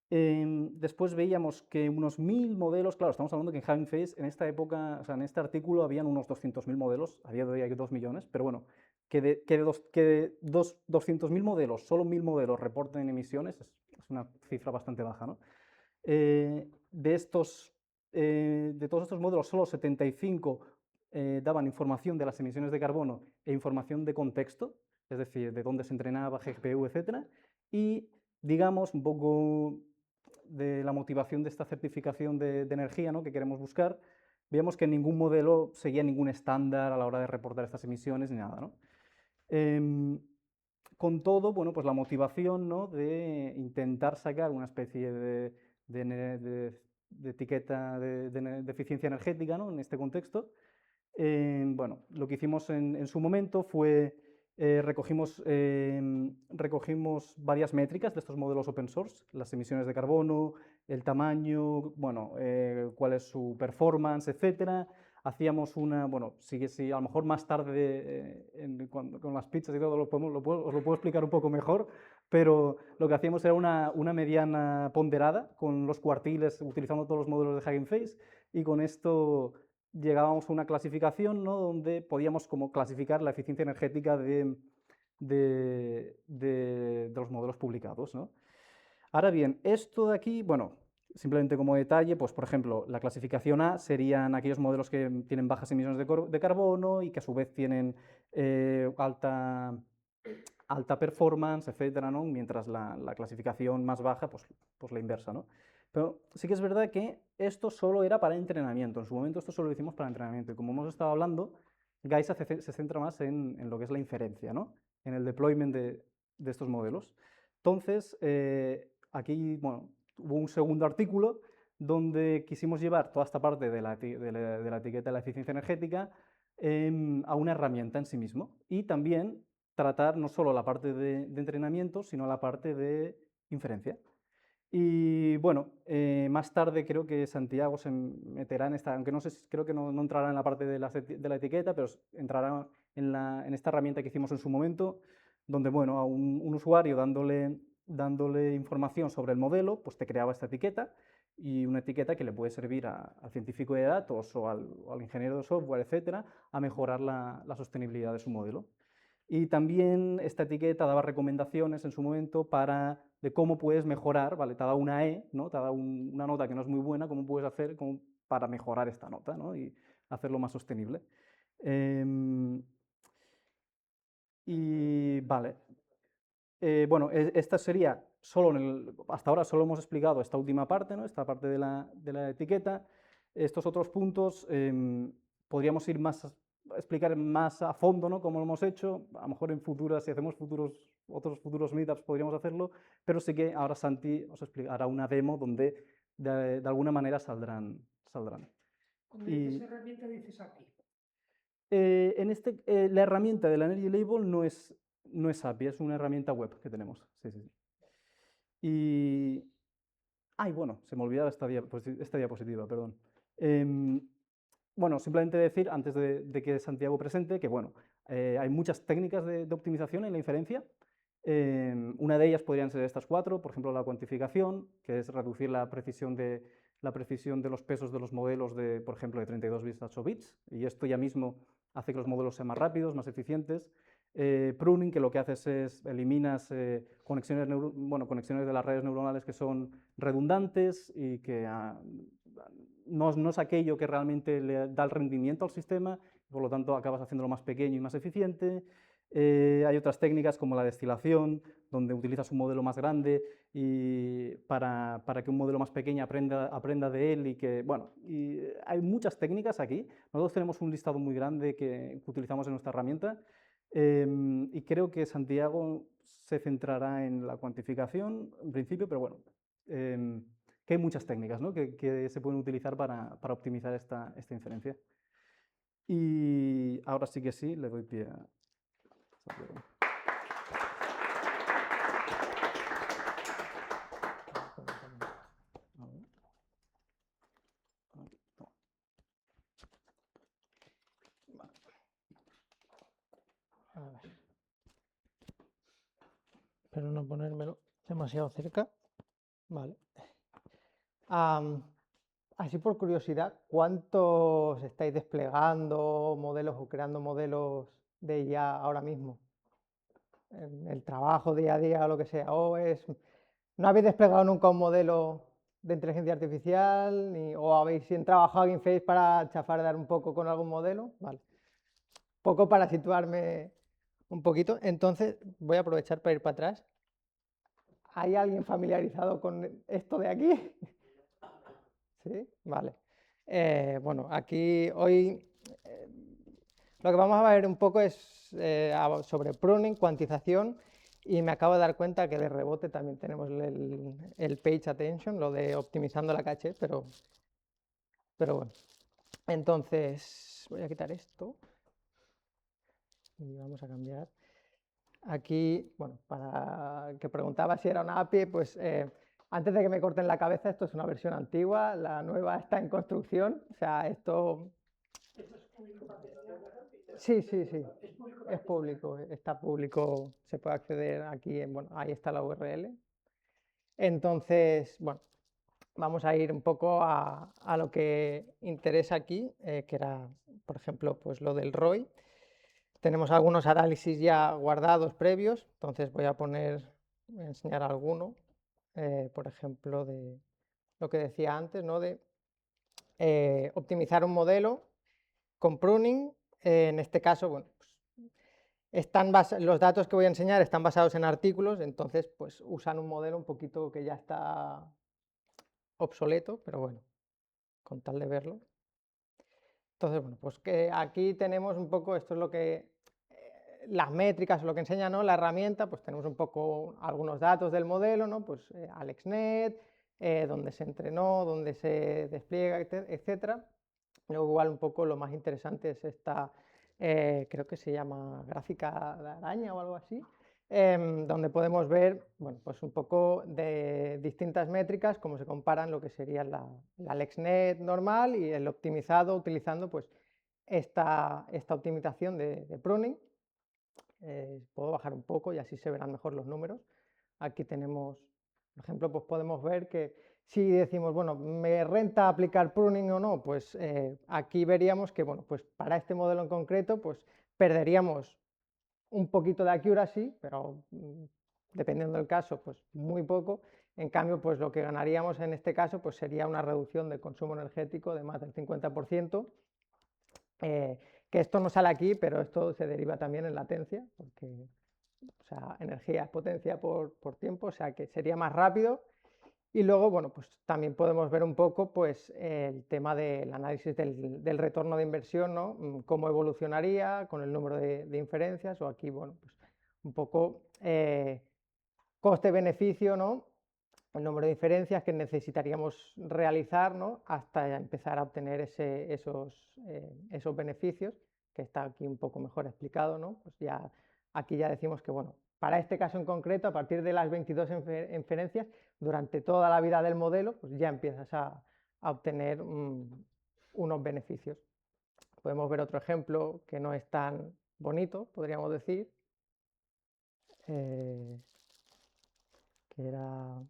Después veíamos que unos 1000 modelos, claro, estamos hablando que en Hugging Face, en esta época, o sea, en este artículo habían unos 200.000 modelos, a día de hoy hay 2 millones, pero bueno, que de 200.000 modelos, solo 1000 modelos reporten emisiones, es una cifra bastante baja, ¿no? De todos estos modelos, solo 75 daban información de las emisiones de carbono e información de contexto, es decir, de dónde se entrenaba, GPU, etc. Y, digamos, un poco de la motivación de esta certificación de energía, ¿no? Que queremos buscar, veíamos que ningún modelo seguía ningún estándar a la hora de reportar estas emisiones ni nada, ¿no? Con todo, bueno, pues la motivación, ¿no? De intentar sacar una especie de etiqueta de eficiencia energética, ¿no? En este contexto. Bueno, lo que hicimos en su momento fue recogimos varias métricas de estos modelos open source, las emisiones de carbono, el tamaño, bueno, cuál es su performance, etcétera. Hacíamos bueno, sí, a lo mejor más tarde con las pizzas y todo os lo puedo explicar un poco mejor, pero lo que hacíamos era una mediana ponderada con los cuartiles, utilizando todos los modelos de Hugging Face, y con esto llegábamos a una clasificación, ¿no? Donde podíamos como clasificar la eficiencia energética de los modelos publicados, ¿no? Ahora bien, esto de aquí, bueno, simplemente como detalle, pues por ejemplo, la clasificación A serían aquellos modelos que tienen bajas emisiones de carbono y que a su vez tienen alta performance, etcétera, ¿no? Mientras la clasificación más baja, pues la inversa, ¿no? Pero sí que es verdad que esto solo era para entrenamiento. En su momento esto solo lo hicimos para entrenamiento. Y como hemos estado hablando, Gaia se centra más en lo que es la inferencia, ¿no? En el deployment de estos modelos. Entonces, aquí, bueno, hubo un segundo artículo donde quisimos llevar toda esta parte de la etiqueta de la eficiencia energética a una herramienta en sí mismo. Y también tratar no solo la parte de entrenamiento, sino la parte de inferencia. Y bueno, más tarde creo que Santiago se meterá en esta, aunque no sé, creo que no entrará en la parte de la etiqueta, pero entrará en esta herramienta que hicimos en su momento, donde, bueno, a un usuario dándole información sobre el modelo, pues te creaba esta etiqueta, y una etiqueta que le puede servir al científico de datos o al ingeniero de software, etcétera, a mejorar la sostenibilidad de su modelo. Y también esta etiqueta daba recomendaciones en su momento de cómo puedes mejorar, ¿vale? Te ha dado una E, ¿no? Te ha dado una nota que no es muy buena, cómo puedes hacer para mejorar esta nota, ¿no? Y hacerlo más sostenible. Y vale. Bueno, esta sería hasta ahora solo hemos explicado esta última parte, ¿no? Esta parte de la etiqueta. Estos otros puntos podríamos explicar más a fondo, ¿no? Cómo lo hemos hecho. A lo mejor en futuras, si hacemos otros futuros meetups podríamos hacerlo, pero sí que ahora Santi os hará una demo donde de alguna manera saldrán. Cuando dices herramienta, dices API. La herramienta del Energy Label no es API, es una herramienta web que tenemos. Sí. Y... bueno, se me olvidaba esta diapositiva, perdón. Bueno, simplemente decir, antes de que Santiago presente, que bueno, hay muchas técnicas de optimización en la inferencia. Una de ellas podrían ser estas 4, por ejemplo, la cuantificación, que es reducir la precisión de los pesos de los modelos de, por ejemplo, de 32 bits a 8 bits, y esto ya mismo hace que los modelos sean más rápidos, más eficientes. Pruning, que lo que haces es eliminas conexiones de las redes neuronales que son redundantes y que no es aquello que realmente le da el rendimiento al sistema, por lo tanto acabas haciéndolo más pequeño y más eficiente. Hay otras técnicas como la destilación, donde utilizas un modelo más grande y para que un modelo más pequeño aprenda de él y hay muchas técnicas aquí. Nosotros tenemos un listado muy grande que utilizamos en nuestra herramienta y creo que Santiago se centrará en la cuantificación en principio, pero bueno, que hay muchas técnicas, ¿no? que se pueden utilizar para optimizar esta inferencia. Y ahora sí que sí, le doy pie a Santiago. A ver. Espero no ponérmelo demasiado cerca. Vale. Así por curiosidad, ¿cuántos estáis desplegando modelos o creando modelos de IA ahora mismo? En el trabajo día a día o lo que sea. ¿No habéis desplegado nunca un modelo de inteligencia artificial? ¿O habéis trabajado en Face para chafardear un poco con algún modelo? Vale. Poco para situarme un poquito. Entonces voy a aprovechar para ir para atrás. ¿Hay alguien familiarizado con esto de aquí? ¿Sí? Vale. Bueno, aquí hoy lo que vamos a ver un poco es sobre pruning, cuantización, y me acabo de dar cuenta que de rebote también tenemos el page attention, lo de optimizando la caché, pero bueno. Entonces, voy a quitar esto y vamos a cambiar. Aquí, bueno, para que preguntaba si era una API, pues antes de que me corten la cabeza, esto es una versión antigua, la nueva está en construcción, o sea, esto... Sí, es público, está público, se puede acceder aquí, bueno, ahí está la URL. Entonces, bueno, vamos a ir un poco a lo que interesa aquí, que era, por ejemplo, pues lo del ROI. Tenemos algunos análisis ya guardados previos, entonces voy a enseñar alguno, por ejemplo, de lo que decía antes, ¿no? De optimizar un modelo con pruning. En este caso, bueno, pues los datos que voy a enseñar están basados en artículos, entonces pues usan un modelo un poquito que ya está obsoleto, pero bueno, con tal de verlo. Entonces, bueno, pues que aquí tenemos un poco, esto es lo que las métricas, lo que enseña, ¿no? La herramienta, pues tenemos un poco algunos datos del modelo, ¿no? Pues AlexNet, dónde se entrenó, dónde se despliega, etcétera. Luego igual un poco lo más interesante es esta, creo que se llama gráfica de araña o algo así, donde podemos ver, bueno, pues un poco de distintas métricas, cómo se comparan lo que sería la AlexNet normal y el optimizado utilizando pues esta optimización de pruning. Puedo bajar un poco y así se verán mejor los números. Aquí tenemos, por ejemplo, pues podemos ver que si decimos, bueno, ¿me renta aplicar pruning o no? Pues aquí veríamos que, bueno, pues para este modelo en concreto, pues perderíamos un poquito de accuracy, pero dependiendo del caso, pues muy poco. En cambio, pues lo que ganaríamos en este caso, pues sería una reducción de consumo energético de más del 50%. Que esto no sale aquí, pero esto se deriva también en latencia, porque o sea, energía es potencia por tiempo, o sea que sería más rápido. Y luego, bueno, pues también podemos ver un poco pues, el tema del análisis del retorno de inversión, ¿no? Cómo evolucionaría con el número de inferencias, o aquí, bueno, pues un poco coste-beneficio, ¿no? El número de inferencias que necesitaríamos realizar, ¿no? Hasta empezar a obtener esos beneficios, que está aquí un poco mejor explicado, ¿no? Pues ya, aquí ya decimos que, bueno, para este caso en concreto, a partir de las 22 inferencias, durante toda la vida del modelo, pues ya empiezas a obtener unos beneficios. Podemos ver otro ejemplo que no es tan bonito, podríamos decir, que era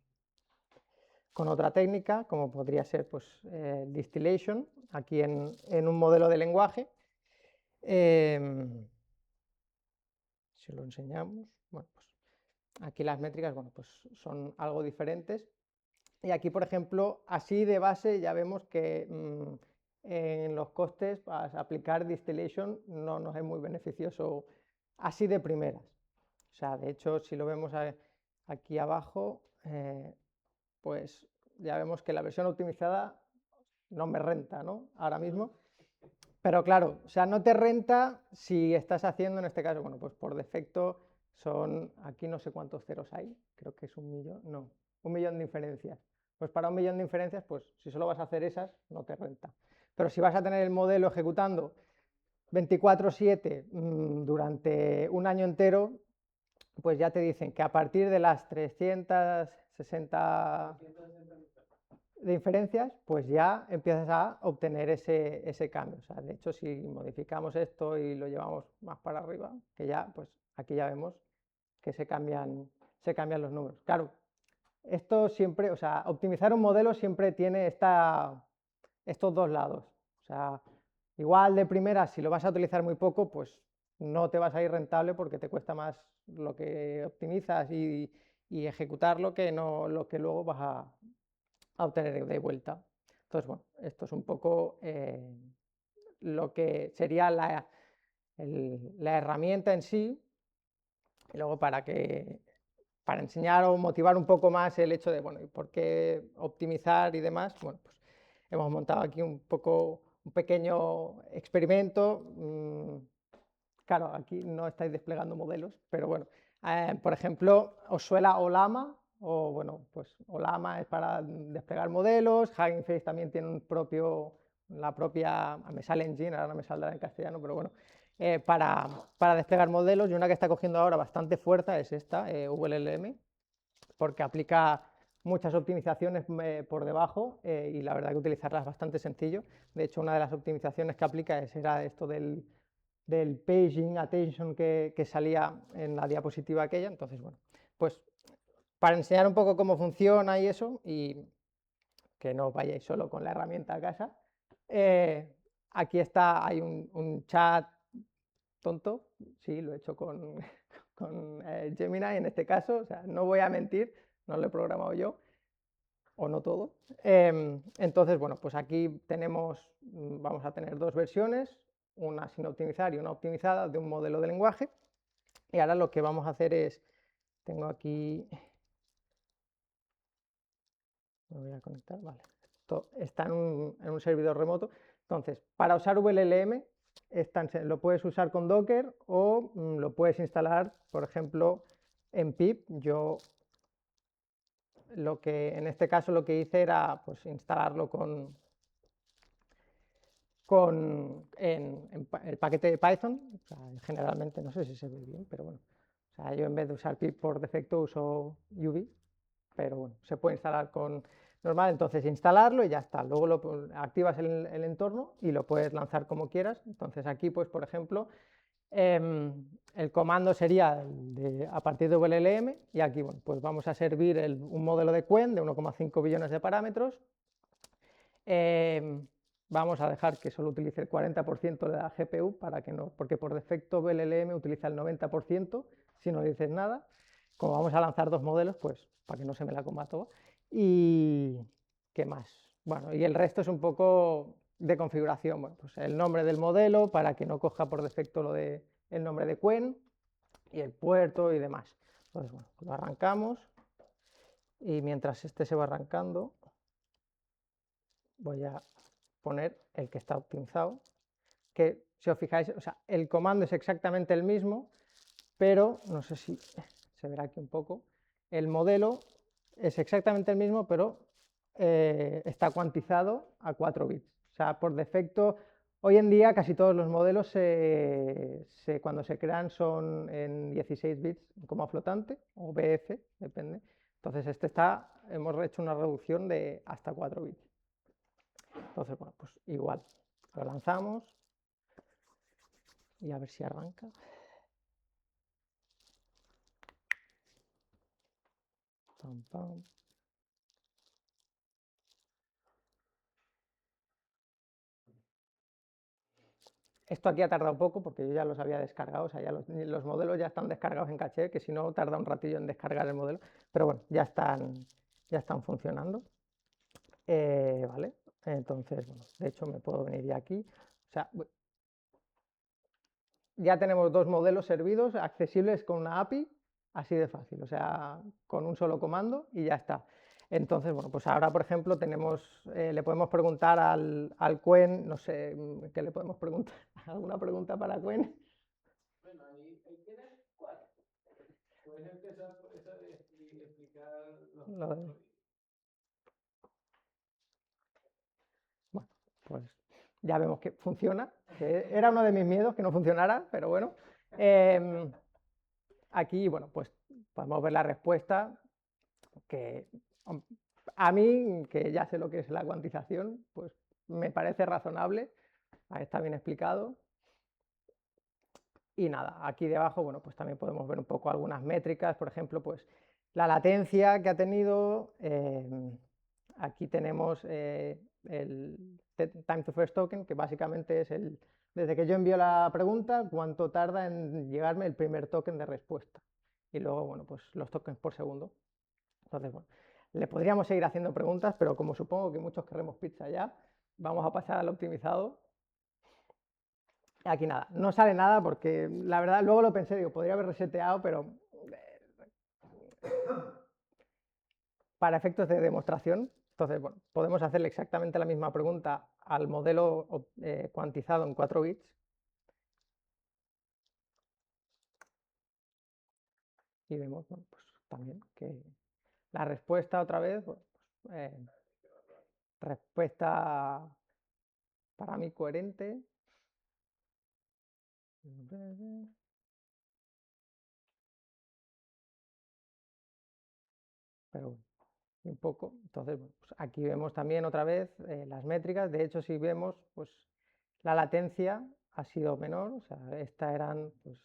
con otra técnica, como podría ser pues, distillation, aquí en un modelo de lenguaje. Si lo enseñamos, bueno, pues aquí las métricas, bueno, pues son algo diferentes. Y aquí, por ejemplo, así de base ya vemos que en los costes para aplicar distillation no nos es muy beneficioso así de primeras. O sea, de hecho, si lo vemos aquí abajo, pues ya vemos que la versión optimizada no me renta, ¿no? Ahora mismo. Pero claro, o sea, no te renta si estás haciendo, en este caso, bueno, pues por defecto son, aquí no sé cuántos ceros hay, creo que es 1.000.000, no, 1.000.000 de inferencias. Pues para 1.000.000 de inferencias, pues si solo vas a hacer esas, no te renta. Pero si vas a tener el modelo ejecutando 24/7 durante un año entero, pues ya te dicen que a partir de las 360 de inferencias, pues ya empiezas a obtener ese cambio. O sea, de hecho, si modificamos esto y lo llevamos más para arriba, que ya, pues aquí ya vemos que se cambian los números. Claro, esto siempre, o sea, optimizar un modelo siempre tiene estos dos lados. O sea, igual de primera, si lo vas a utilizar muy poco, pues no te vas a ir rentable porque te cuesta más lo que optimizas y ejecutarlo que no lo que luego vas a obtener de vuelta. Entonces, bueno, esto es un poco lo que sería la herramienta en sí. Y luego para enseñar o motivar un poco más el hecho de, bueno, ¿y por qué optimizar y demás? Bueno, pues hemos montado aquí un pequeño experimento. Claro, aquí no estáis desplegando modelos, pero bueno, por ejemplo, os suena Ollama, o bueno, pues Ollama es para desplegar modelos, Hugging Face también tiene la propia, me sale Engine, ahora no me saldrá en castellano, pero bueno, para desplegar modelos, y una que está cogiendo ahora bastante fuerza es esta, VLLM, porque aplica muchas optimizaciones por debajo y la verdad que utilizarla es bastante sencillo. De hecho, una de las optimizaciones que aplica era esto del paging attention que salía en la diapositiva aquella. Entonces, bueno, pues para enseñar un poco cómo funciona y eso, y que no vayáis solo con la herramienta a casa, aquí hay un chat tonto, sí, lo he hecho con Gemini en este caso, o sea, no voy a mentir, no lo he programado yo, o no todo. Entonces, bueno, pues aquí vamos a tener dos versiones, una sin optimizar y una optimizada de un modelo de lenguaje. Y ahora lo que vamos a hacer es, tengo aquí, me voy a conectar, vale, esto está en un servidor remoto. Entonces, para usar VLLM, lo puedes usar con Docker o lo puedes instalar, por ejemplo, en pip. Yo en este caso lo que hice era pues instalarlo en el paquete de Python. O sea, generalmente, no sé si se ve bien, pero bueno, o sea, yo en vez de usar pip por defecto uso UV, pero bueno, se puede instalar con normal. Entonces instalarlo y ya está, luego activas el entorno y lo puedes lanzar como quieras. Entonces aquí, pues por ejemplo, el comando sería a partir de VLLM, y aquí, bueno, pues vamos a servir un modelo de Qwen de 1,5 billones de parámetros. Vamos a dejar que solo utilice el 40% de la GPU, porque por defecto VLLM utiliza el 90% si no le dices nada. Como vamos a lanzar dos modelos, pues para que no se me la coma todo. ¿Y qué más? Bueno, y el resto es un poco de configuración. Bueno, pues el nombre del modelo para que no coja por defecto el nombre de Qwen. y el puerto y demás. Entonces, bueno, lo arrancamos y mientras este se va arrancando, voy a poner el que está optimizado, que si os fijáis, o sea, el comando es exactamente el mismo, pero no sé si se verá aquí un poco, el modelo es exactamente el mismo, pero está cuantizado a 4 bits. O sea, por defecto, hoy en día casi todos los modelos cuando se crean son en 16 bits como flotante o BF, depende. Entonces hemos hecho una reducción de hasta 4 bits. Entonces, bueno, pues igual, lo lanzamos y a ver si arranca. Pam, pam. Esto aquí ha tardado poco porque yo ya los había descargado, o sea, ya los modelos ya están descargados en caché, que si no tarda un ratillo en descargar el modelo, pero bueno, ya están funcionando. Vale, entonces, bueno, de hecho me puedo venir ya aquí, o sea, ya tenemos 2 modelos servidos, accesibles con una API, así de fácil, o sea, con un solo comando y ya está. Entonces, bueno, pues ahora, por ejemplo, le podemos preguntar al Quen, no sé, ¿qué le podemos preguntar? ¿Alguna pregunta para Quen? Bueno, ahí tienes 4. Puedes empezar por esa y explicar los Lo de- Bueno, pues ya vemos que funciona, que era uno de mis miedos que no funcionara, pero bueno. Aquí, bueno, pues podemos ver la respuesta, que a mí, que ya sé lo que es la cuantización, pues me parece razonable, ahí está bien explicado. Y nada, aquí debajo, bueno, pues también podemos ver un poco algunas métricas, por ejemplo, pues la latencia que ha tenido, aquí tenemos el time to first token, que básicamente es desde que yo envío la pregunta, cuánto tarda en llegarme el primer token de respuesta. Y luego, bueno, pues los tokens por segundo. Entonces, bueno, le podríamos seguir haciendo preguntas, pero como supongo que muchos queremos pizza ya, vamos a pasar al optimizado. Aquí nada, no sale nada porque la verdad, luego lo pensé, digo, podría haber reseteado, pero para efectos de demostración, entonces, bueno, podemos hacerle exactamente la misma pregunta al modelo cuantizado en 4 bits. Y vemos, bueno, pues también que la respuesta otra vez, bueno, pues, respuesta para mí coherente. Pero bueno, un poco. Entonces, bueno, pues aquí vemos también otra vez las métricas. De hecho, si vemos, pues la latencia ha sido menor. O sea, esta eran pues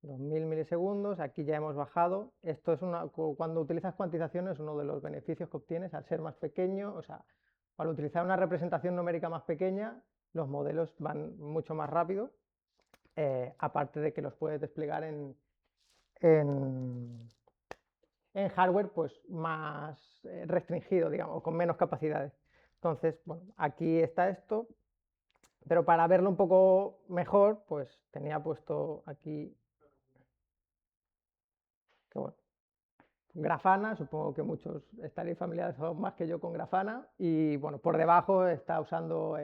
2000 milisegundos. Aquí ya hemos bajado. Esto es cuando utilizas cuantización es uno de los beneficios que obtienes al ser más pequeño. O sea, al utilizar una representación numérica más pequeña, los modelos van mucho más rápido. Aparte de que los puedes desplegar en hardware pues más restringido, digamos, o con menos capacidades. Entonces, bueno, aquí está esto, pero para verlo un poco mejor, pues tenía puesto aquí, que bueno, Grafana, supongo que muchos estaréis familiarizados más que yo con Grafana, y bueno, por debajo está usando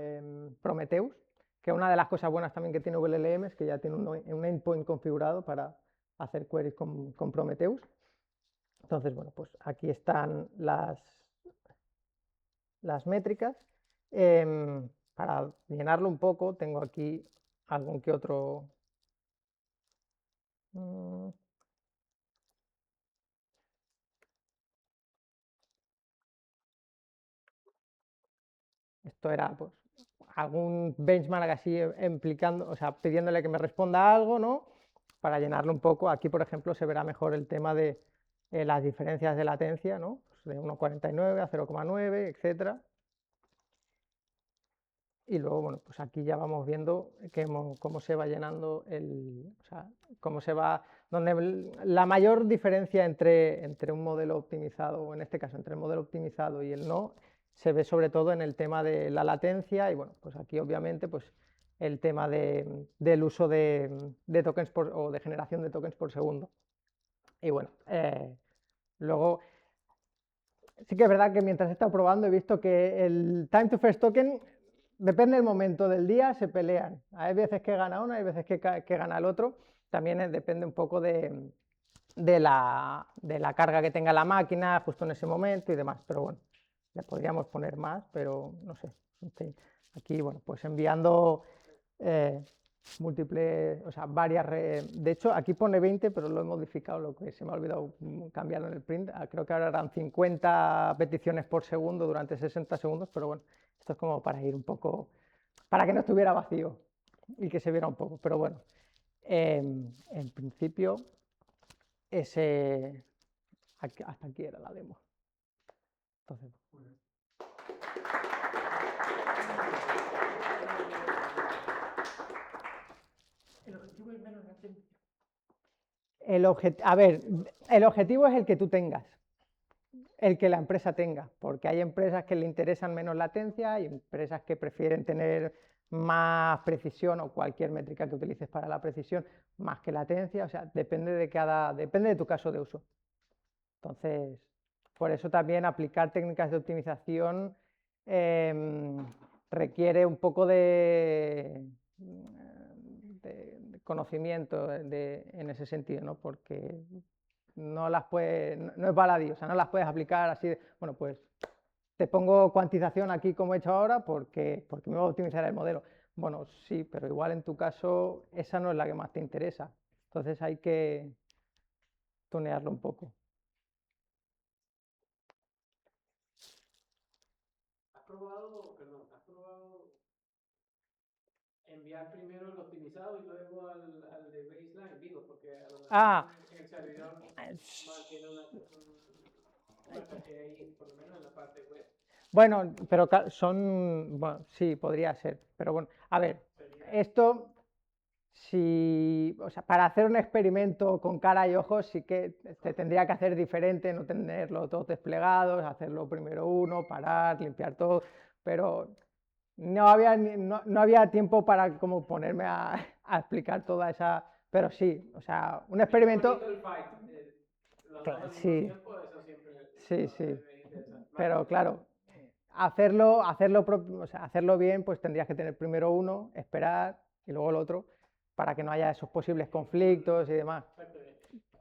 Prometheus, que una de las cosas buenas también que tiene VLLM es que ya tiene un endpoint configurado para hacer queries con Prometheus. Entonces, bueno, pues aquí están las métricas. Para llenarlo un poco, tengo aquí algún que otro. Esto era pues algún benchmark así implicando, o sea, pidiéndole que me responda algo, ¿no? Para llenarlo un poco. Aquí, por ejemplo, se verá mejor el tema de las diferencias de latencia, ¿no? Pues de 1,49 a 0,9, etcétera. Y luego, bueno, pues aquí ya vamos viendo cómo se va llenando o sea, cómo se va, donde la mayor diferencia entre un modelo optimizado, o en este caso entre el modelo optimizado y el no, se ve sobre todo en el tema de la latencia. Y bueno, pues aquí obviamente pues el tema del uso de tokens o de generación de tokens por segundo. Y bueno, luego sí que es verdad que mientras he estado probando he visto que el time to first token, depende del momento del día, se pelean. Hay veces que gana uno, hay veces que gana el otro. También depende un poco de la carga que tenga la máquina justo en ese momento y demás. Pero bueno, le podríamos poner más, pero no sé. Aquí, bueno, pues enviando múltiples, o sea, varias. De hecho, aquí pone 20, pero lo he modificado, lo que se me ha olvidado cambiarlo en el print. Creo que ahora eran 50 peticiones por segundo durante 60 segundos, pero bueno, esto es como para ir un poco, para que no estuviera vacío y que se viera un poco. Pero bueno, en principio, hasta aquí era la demo. Entonces, el objetivo es menos latencia. A ver, el objetivo es el que tú tengas, el que la empresa tenga, porque hay empresas que le interesan menos latencia, hay empresas que prefieren tener más precisión o cualquier métrica que utilices para la precisión más que latencia, o sea, depende de tu caso de uso. Entonces, por eso también aplicar técnicas de optimización requiere un poco de conocimiento en ese sentido, ¿no? Porque no es baladí, o sea, no las puedes aplicar así de, bueno, pues te pongo cuantización aquí como he hecho ahora porque me voy a optimizar el modelo. Bueno, sí, pero igual en tu caso esa no es la que más te interesa. Entonces hay que tunearlo un poco. ¿Has probado enviar primero el optimizado y luego al de baseline? Digo, porque a lo mejor en el servidor mantiene una cantidad ahí, por lo menos en la parte web. Bueno, pero bueno, sí, podría ser, pero bueno, a ver, esto, o sea, para hacer un experimento con cara y ojos sí que te tendría que hacer diferente, no tenerlo todos desplegados, hacerlo primero uno, parar, limpiar todo, pero no había tiempo para como ponerme a explicar toda esa, pero sí, o sea, un experimento. Sí, sí, pero claro, o sea, hacerlo bien, pues tendrías que tener primero uno, esperar y luego el otro, para que no haya esos posibles conflictos y demás.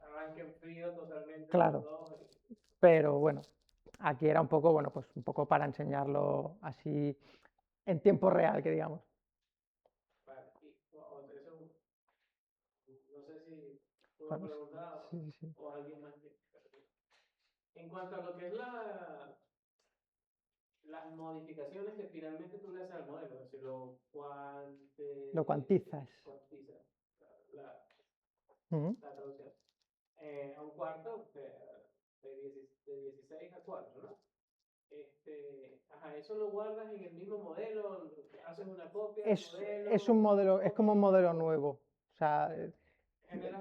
Arranquen frío totalmente. Claro, pero bueno, aquí era un poco, bueno, pues un poco para enseñarlo así en tiempo real, que digamos. Vale, no sé si tú lo has preguntado o alguien más. En cuanto a lo que es las modificaciones que finalmente tú le haces al modelo, es decir, lo cuantizas. La traducción. A un cuarto de 16 a 4, ¿no? Eso lo guardas en el mismo modelo, haces una copia del modelo. Es un modelo, es como un modelo nuevo. O sea,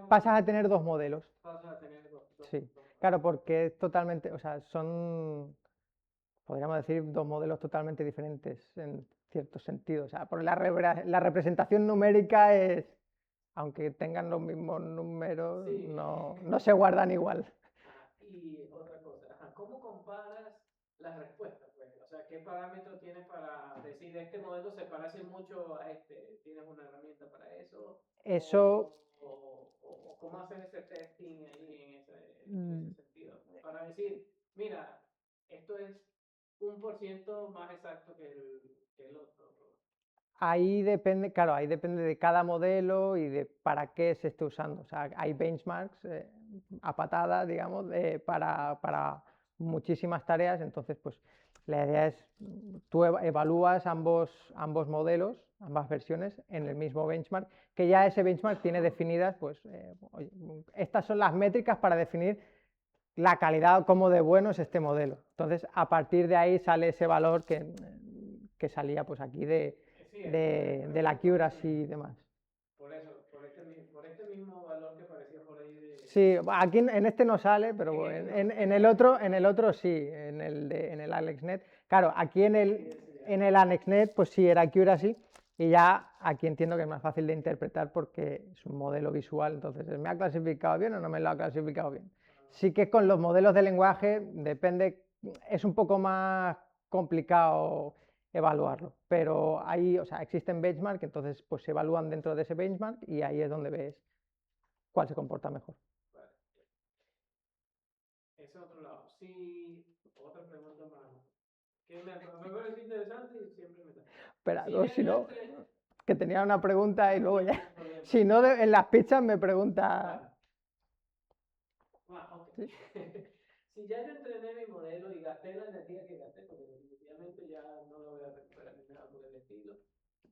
pasas a tener dos modelos. Pasas a tener dos. Sí, claro, porque es totalmente, o sea, podríamos decir, dos modelos totalmente diferentes en cierto sentido. O sea, por la representación numérica es, aunque tengan los mismos números, sí, no se guardan igual. Y otra cosa, ¿cómo comparas las respuestas? Pues? O sea, ¿qué parámetro tienes para decir este modelo se parece mucho a este? ¿Tienes una herramienta para eso? ¿O cómo haces ese testing ahí en ese sentido? Para decir, mira, esto es 1% más exacto que el otro. Ahí depende, claro, ahí depende de cada modelo y de para qué se esté usando. O sea, hay benchmarks a patada, digamos, para muchísimas tareas. Entonces, pues la idea es, tú evalúas ambos modelos, ambas versiones en el mismo benchmark, que ya ese benchmark tiene definidas, pues, oye, estas son las métricas para definir la calidad, cómo de bueno es este modelo. Entonces, a partir de ahí sale ese valor que salía, pues aquí de la accuracy y demás. Por este mismo valor que parecía por ahí de... Sí, aquí en este no sale, pero en el otro sí, en el AlexNet. Claro, aquí en el AlexNet pues sí era accuracy, Y ya aquí entiendo que es más fácil de interpretar porque es un modelo visual, entonces, ¿me ha clasificado bien o no me lo ha clasificado bien? Sí que con los modelos de lenguaje depende, es un poco más complicado evaluarlo, pero ahí, o sea, existen benchmark, entonces pues se evalúan dentro de ese benchmark y ahí es donde ves cuál se comporta mejor. Vale. Ese es otro lado. Sí, otra pregunta más. Que me parece interesante y siempre me da. Espera, Si no, ya si yo no, entré. que tenía una pregunta y luego No ya, hay problema. si no en las pizzas me pregunta... Vale. Ok. ¿Sí? Si ya yo entrené mi modelo y gasté la energía que gasté, porque definitivamente ya no lo voy a recuperar ni nada por el estilo.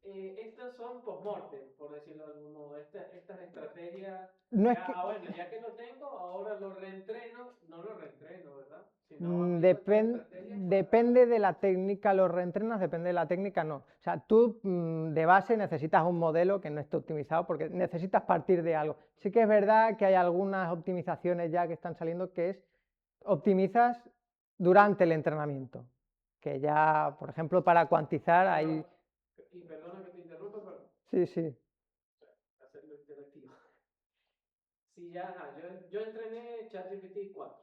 Estas son post-mortem, por decirlo de algún modo. Estas estrategias, No es ya, que... bueno, ya que lo tengo, ahora lo reentreno, no lo reentreno, ¿verdad? Sino aplico estas estrategias para... Depende de la técnica, los reentrenas, depende de la técnica, no. O sea, tú de base necesitas un modelo que no esté optimizado porque necesitas partir de algo. Sí que es verdad que hay algunas optimizaciones ya que están saliendo que es optimizas durante el entrenamiento, que ya, por ejemplo, para cuantizar hay... Y perdona que te interrumpa, pero Sí, sí. hacerlo interactivo. Si ya, yo entrené ChatGPT 4,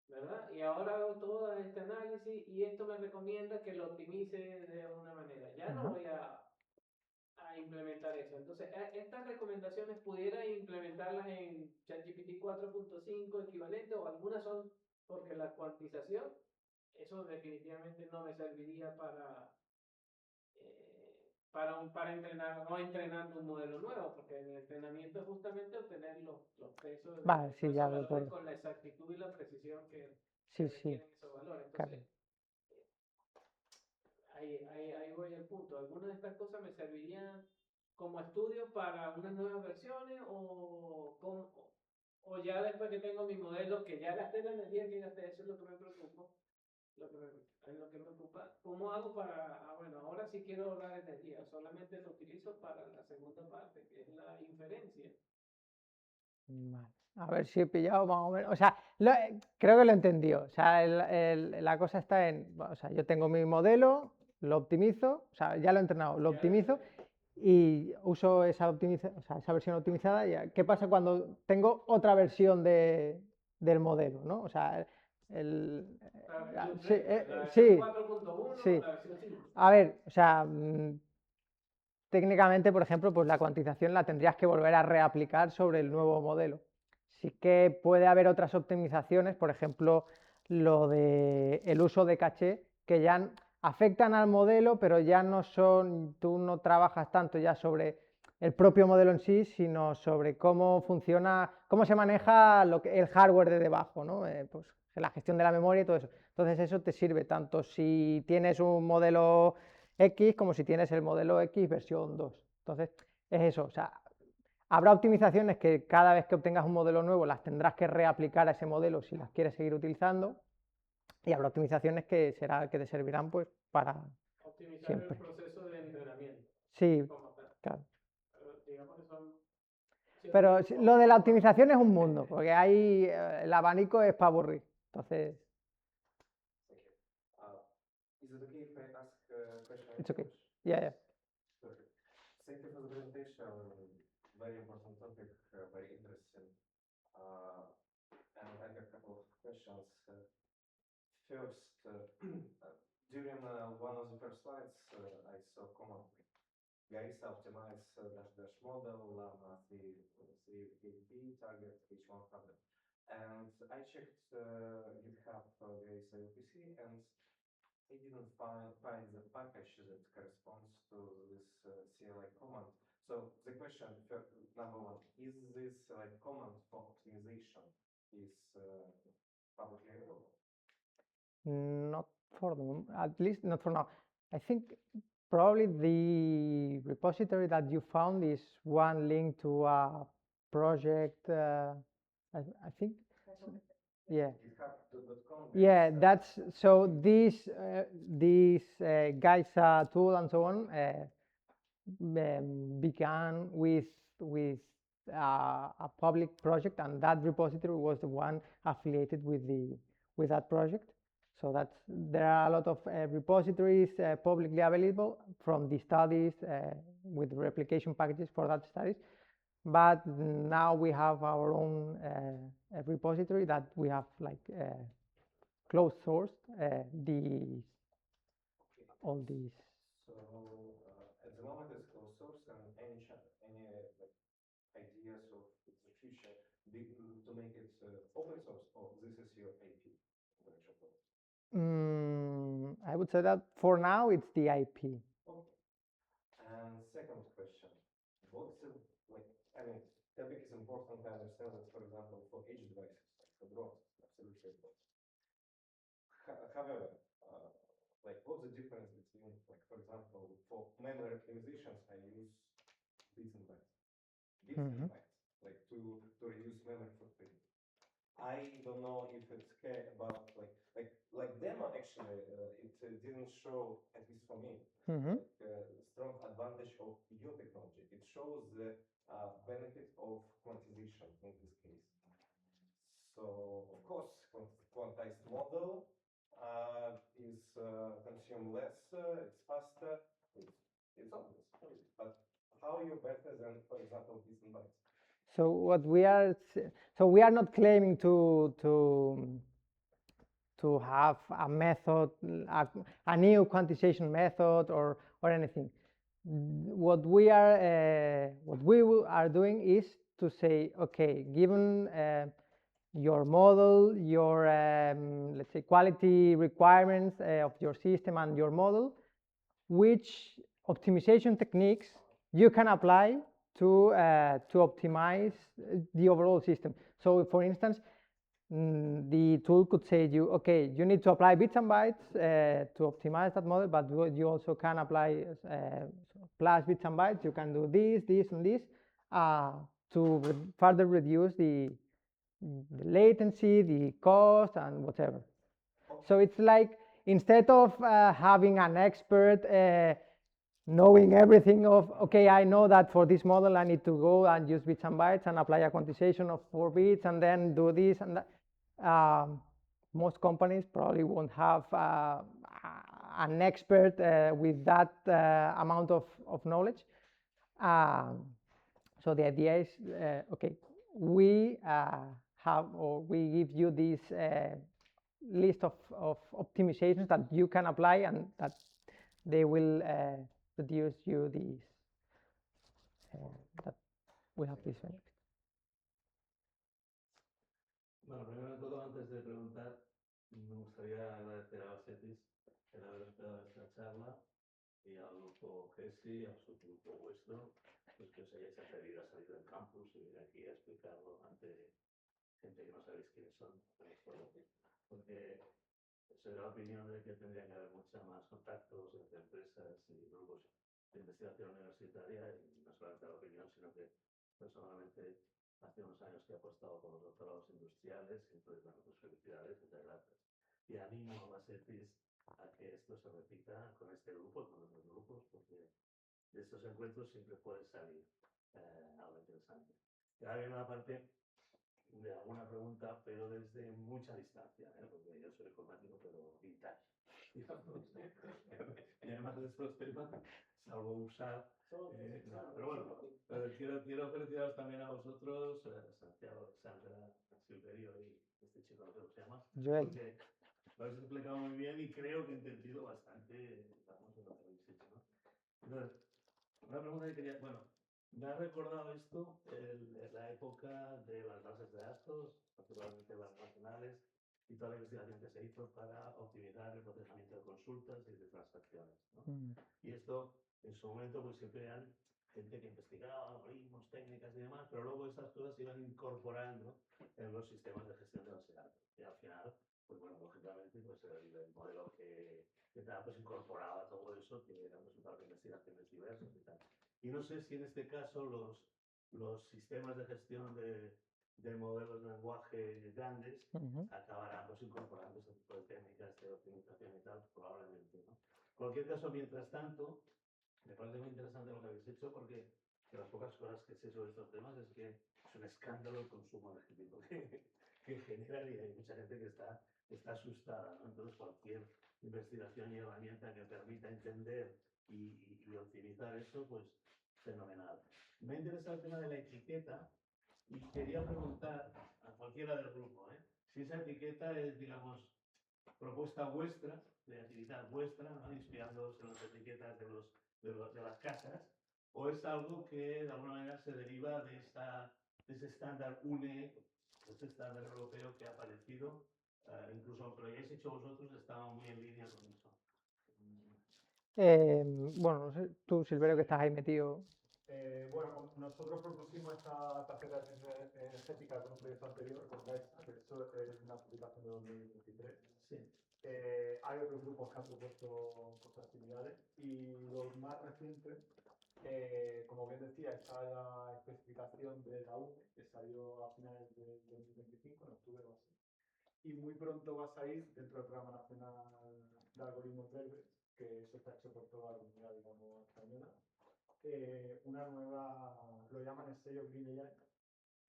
¿verdad? Y ahora hago todo este análisis y esto me recomienda que lo optimice de una manera. Ya no voy a implementar eso. Entonces, estas recomendaciones pudiera implementarlas en ChatGPT 4.5 equivalente o algunas son porque la cuantización, eso definitivamente no me serviría para entrenar, no entrenando un modelo nuevo, porque el entrenamiento es justamente obtener los pesos de Vale, sí, esos ya valores recuerdo. con la exactitud y la precisión que Sí, sí, requieren esos valores. claro. Entonces, ahí voy al punto. ¿Algunas de estas cosas me servirían como estudio para unas nuevas versiones o ya después que tengo mi modelo, que ya gasté la energía que gasté, eso es lo que me preocupa? Lo que me preocupa, ¿cómo hago para, bueno, ahora sí quiero ahorrar energía, solamente lo utilizo para la segunda parte, que es la inferencia? Vale. A ver si he pillado más o menos. O sea, creo que lo he entendido. O sea, la cosa está en. O sea, yo tengo mi modelo, lo optimizo, o sea, ya lo he entrenado, lo optimizo y uso esa, o sea, esa versión optimizada. Y, ¿qué pasa cuando tengo otra versión del modelo? ¿No? O sea, sí, ¿La versión sí, 4.1 o sí. la versión 5? A ver, o sea, técnicamente, por ejemplo, pues la cuantización la tendrías que volver a reaplicar sobre el nuevo modelo. Sí que puede haber otras optimizaciones, por ejemplo, lo de el uso de caché, que ya afectan al modelo, pero ya no son, tú no trabajas tanto ya sobre el propio modelo en sí, sino sobre cómo funciona, cómo se maneja el hardware de debajo, ¿no? Pues la gestión de la memoria y todo eso. Entonces eso te sirve tanto si tienes un modelo X como si tienes el modelo X versión 2. Entonces es eso, o sea, habrá optimizaciones que cada vez que obtengas un modelo nuevo las tendrás que reaplicar a ese modelo si las quieres seguir utilizando y habrá optimizaciones que te servirán pues para Optimizar siempre. el proceso de entrenamiento. Sí, Como tal. claro. Pero digamos que son... Pero lo de la optimización es un mundo, porque ahí el abanico es para aburrir. Entonces, Is it okay if I ask a question? it's okay. Yeah, yeah. Perfect. Thank you for the presentation. Very important topic, very interesting. And I have a couple of questions. First, during one of the first slides, I saw command guys optimize dash model, llama 3 target H100. And I checked GitHub guys IOPC and I didn't find the package that corresponds to this CLI command. So the question, number one, is this command for optimization is publicly available? Not for the at least not for now. I think probably the repository that you found is one link to a project. I think. Yeah. GitHub.com. Yeah, that's so. These guys tool and so on began with a public project, and that repository was the one affiliated with that project. So there are a lot of repositories publicly available from the studies with replication packages for that studies. But now we have our own repository that we have like closed sourced all these. So at the moment it's closed source, and any like ideas of the future to make it open source, or this is your IP intellectual property? I would say that for now it's the IP. Okay. And second question, what's the, like, I mean, topic is important. I understand that, for example, for edge devices, like for drones, absolutely important. However, like, what's the difference between, like, for example, for memory optimizations, I use bits and bytes. Bits and bytes, like to reduce memory footprint. I don't know if it's care about like demo actually it didn't show, at least for me, like strong advantage of your technology. It shows the benefit of quantization in this case. So of course, quantized model is consume less, it's faster, it's obvious. But how are you better than, for example, bits and bytes? So what we are, so we are not claiming to have a method, a new quantization method or anything. What we are doing is to say, okay, given your model, your let's say quality requirements of your system and your model, which optimization techniques you can apply to optimize the overall system. So for instance, the tool could say to you, okay, you need to apply bits and bytes to optimize that model, but you also can apply plus bits and bytes. You can do this, and this to further reduce the latency, the cost, and whatever. So it's like, instead of having an expert knowing everything of, okay, I know that for this model I need to go and use bits and bytes and apply a quantization of 4 bits and then do this and that. Most companies probably won't have an expert with that amount of knowledge. So the idea is, okay, we we give you this list of optimizations that you can apply and that they will reduce you these, that we have this benefit. Bueno, primero de todo, antes de preguntar, me gustaría agradecer a Basetis el haber hospedado esta charla y al grupo GESI, al subgrupo vuestro, pues que os hayáis atrevido a salir del campus y venir aquí a explicarlo ante gente que no sabéis quiénes son, porque soy de la opinión de que tendría que haber mucha más contactos entre empresas y grupos de investigación universitaria, y no solamente la opinión, sino que personalmente hace unos años que he apostado por los doctorados industriales, y entonces, bueno, pues felicidades, muchas gracias. Y animo a Basetis a que esto se repita con este grupo y con otros grupos, porque de estos encuentros siempre puede salir algo interesante. Y ahora viene la parte de alguna pregunta, pero desde mucha distancia, porque yo soy informático, pero vintage. Y además de estos temas, salvo usar. Pero bueno, quiero felicitaros también a vosotros, Santiago, Alexandra, Silverio y este chico, no sé cómo se llama. Joel. Porque lo habéis explicado muy bien y creo que he entendido bastante, vamos, lo que habéis hecho, ¿no? Entonces, una pregunta que quería, bueno, me ha recordado esto la época de las bases de datos, particularmente las relacionales, y toda la investigación que se hizo para optimizar el procesamiento de consultas y de transacciones, ¿no? Y esto, en su momento, pues siempre eran gente que investigaba algoritmos, técnicas y demás, pero luego estas cosas se iban incorporando en los sistemas de gestión de base de datos. Y al final, pues bueno, lógicamente, pues el modelo que pues incorporaba todo eso, que eran resultados de investigaciones diversas y tal. Y no sé si en este caso los sistemas de gestión de modelos de lenguaje grandes acabarán pues incorporando este tipo de técnicas de optimización y tal, probablemente, ¿no? En cualquier caso, mientras tanto, me parece muy interesante lo que habéis hecho, porque de las pocas cosas que sé sobre estos temas es que es un escándalo el consumo energético que genera, y hay mucha gente que está asustada, ¿no? Entonces, cualquier investigación y herramienta que permita entender y optimizar eso, pues fenomenal. Me ha interesado el tema de la etiqueta y quería preguntar a cualquiera del grupo, si esa etiqueta es, digamos, propuesta vuestra, creatividad vuestra, ¿no? Inspirándoos en las etiquetas de las casas, o es algo que de alguna manera se deriva de ese estándar UNE, ese estándar europeo que ha aparecido, incluso aunque lo hayáis hecho vosotros, estaba muy en línea con eso. Bueno, no sé, tú, Silverio, que estás ahí metido. Bueno, nosotros propusimos esta tarjeta energética con un proyecto anterior, recordáis, que eso es una publicación de 2023. Sí. Hay otros grupos que han propuesto cosas similares y los más recientes, como bien decía, está la especificación de la UNE, que salió a finales del 2025, en octubre o así. Y muy pronto va a salir dentro del Programa Nacional de Algoritmos Verdes, que eso está hecho por toda la comunidad, digamos, española. Una nueva, lo llaman el sello Green AI,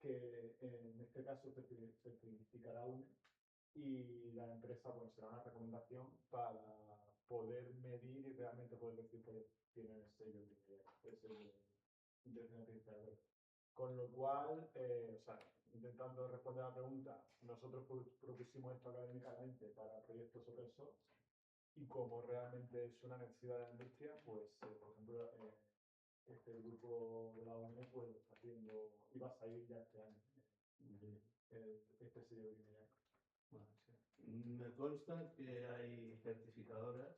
que en este caso certificará UNE y la empresa pues, será una recomendación para poder medir y realmente poder decir que tiene el sello Green AI, el sello de inteligencia artificial. Con lo cual, o sea, intentando responder a la pregunta, nosotros propusimos esto académicamente para proyectos open source y como realmente es una necesidad de la industria, pues, por ejemplo, este grupo de la ONU pues lo está haciendo, iba a salir ya este año, este sello de INEA. Bueno, sí. Me consta que hay certificadoras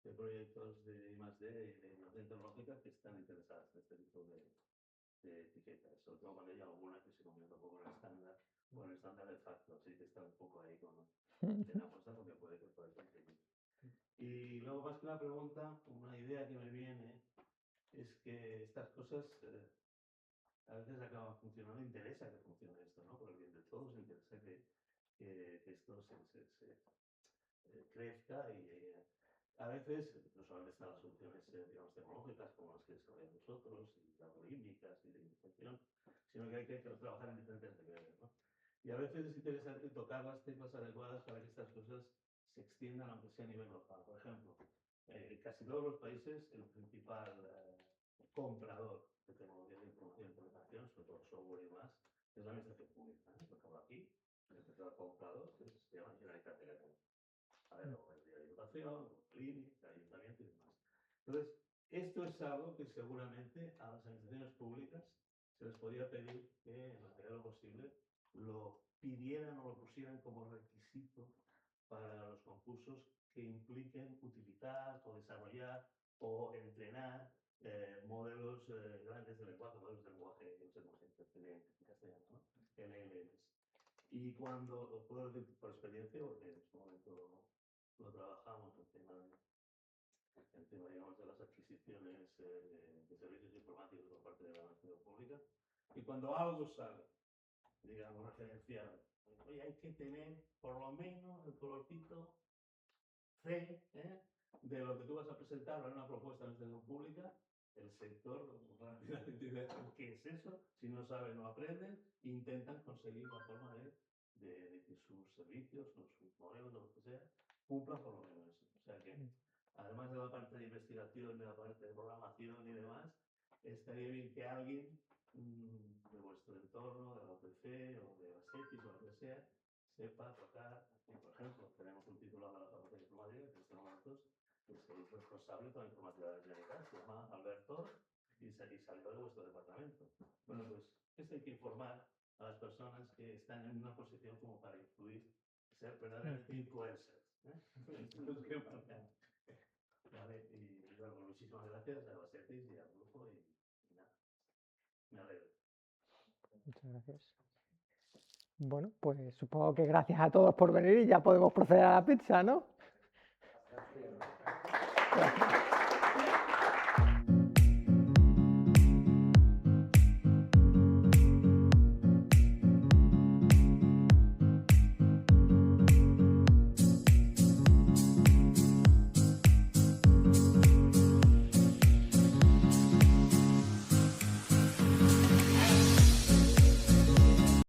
de proyectos de I+D y de innovación tecnológica que están interesadas en este tipo de etiquetas, sobre todo cuando hay alguna que se convierte un poco en el estándar, o en el estándar de facto, así que está un poco ahí con la apuesta porque puede conseguir. Y luego, más que una pregunta, una idea que me viene es que estas cosas a veces acaban funcionando, interesa que funcione esto, ¿no? Por el bien de todos, interesa que esto se crezca y a veces no solamente están las soluciones digamos, tecnológicas como las que desarrolláis vosotros, y algorítmicas y de investigación, sino que hay que trabajar en diferentes niveles, ¿no? Y a veces es interesante tocar las teclas adecuadas para que estas cosas se extiendan aunque sea a nivel local. Por ejemplo, casi todos los países el principal comprador de tecnología de información y implementación, sobre todo software y más, es la administración pública. Por ejemplo, aquí, el principal comprador se llama Generalitat de Cataluña. A ver, o el de la Diputación, o el INE, el Ayuntamiento y demás. Entonces, esto es algo que seguramente a las administraciones públicas se les podría pedir que, en la medida de lo posible, lo pidieran o lo pusieran como requisito para los concursos que impliquen utilizar o desarrollar o entrenar modelos grandes de lenguaje, modelos de lenguaje, no sé cómo se dice en castellano, ¿no? LLMs. Y cuando, puedo decir por experiencia, porque en su momento lo trabajamos, el tema digamos, de las adquisiciones de servicios informáticos por parte de la administración pública, y cuando algo sale, digamos, referenciado, oye, hay que tener por lo menos el colorcito C, de lo que tú vas a presentar en una propuesta de administración pública, el sector rápidamente dice, ¿qué es eso? Si no saben, no aprenden, intentan conseguir la forma de que sus servicios o sus modelos o lo que sea cumplan por lo menos eso. O sea que, además de la parte de investigación, de la parte de programación y demás, estaría bien que alguien de vuestro entorno, de la OPC o de Basetis o lo que sea, sepa tocar. Por ejemplo, tenemos un titular de la Facultad de Informática, que en estos momentos es el responsable con la informática de la Generalitat, se llama Alberto, y salió de vuestro departamento. Bueno, pues esto hay que informar a las personas que están en una posición como para influir, ser verdaderamente influencers. Vale, y bueno, muchísimas gracias a Basetis y al grupo y nada, me alegro. Muchas gracias. Bueno, pues supongo que gracias a todos por venir y ya podemos proceder a la pizza, ¿no? Gracias.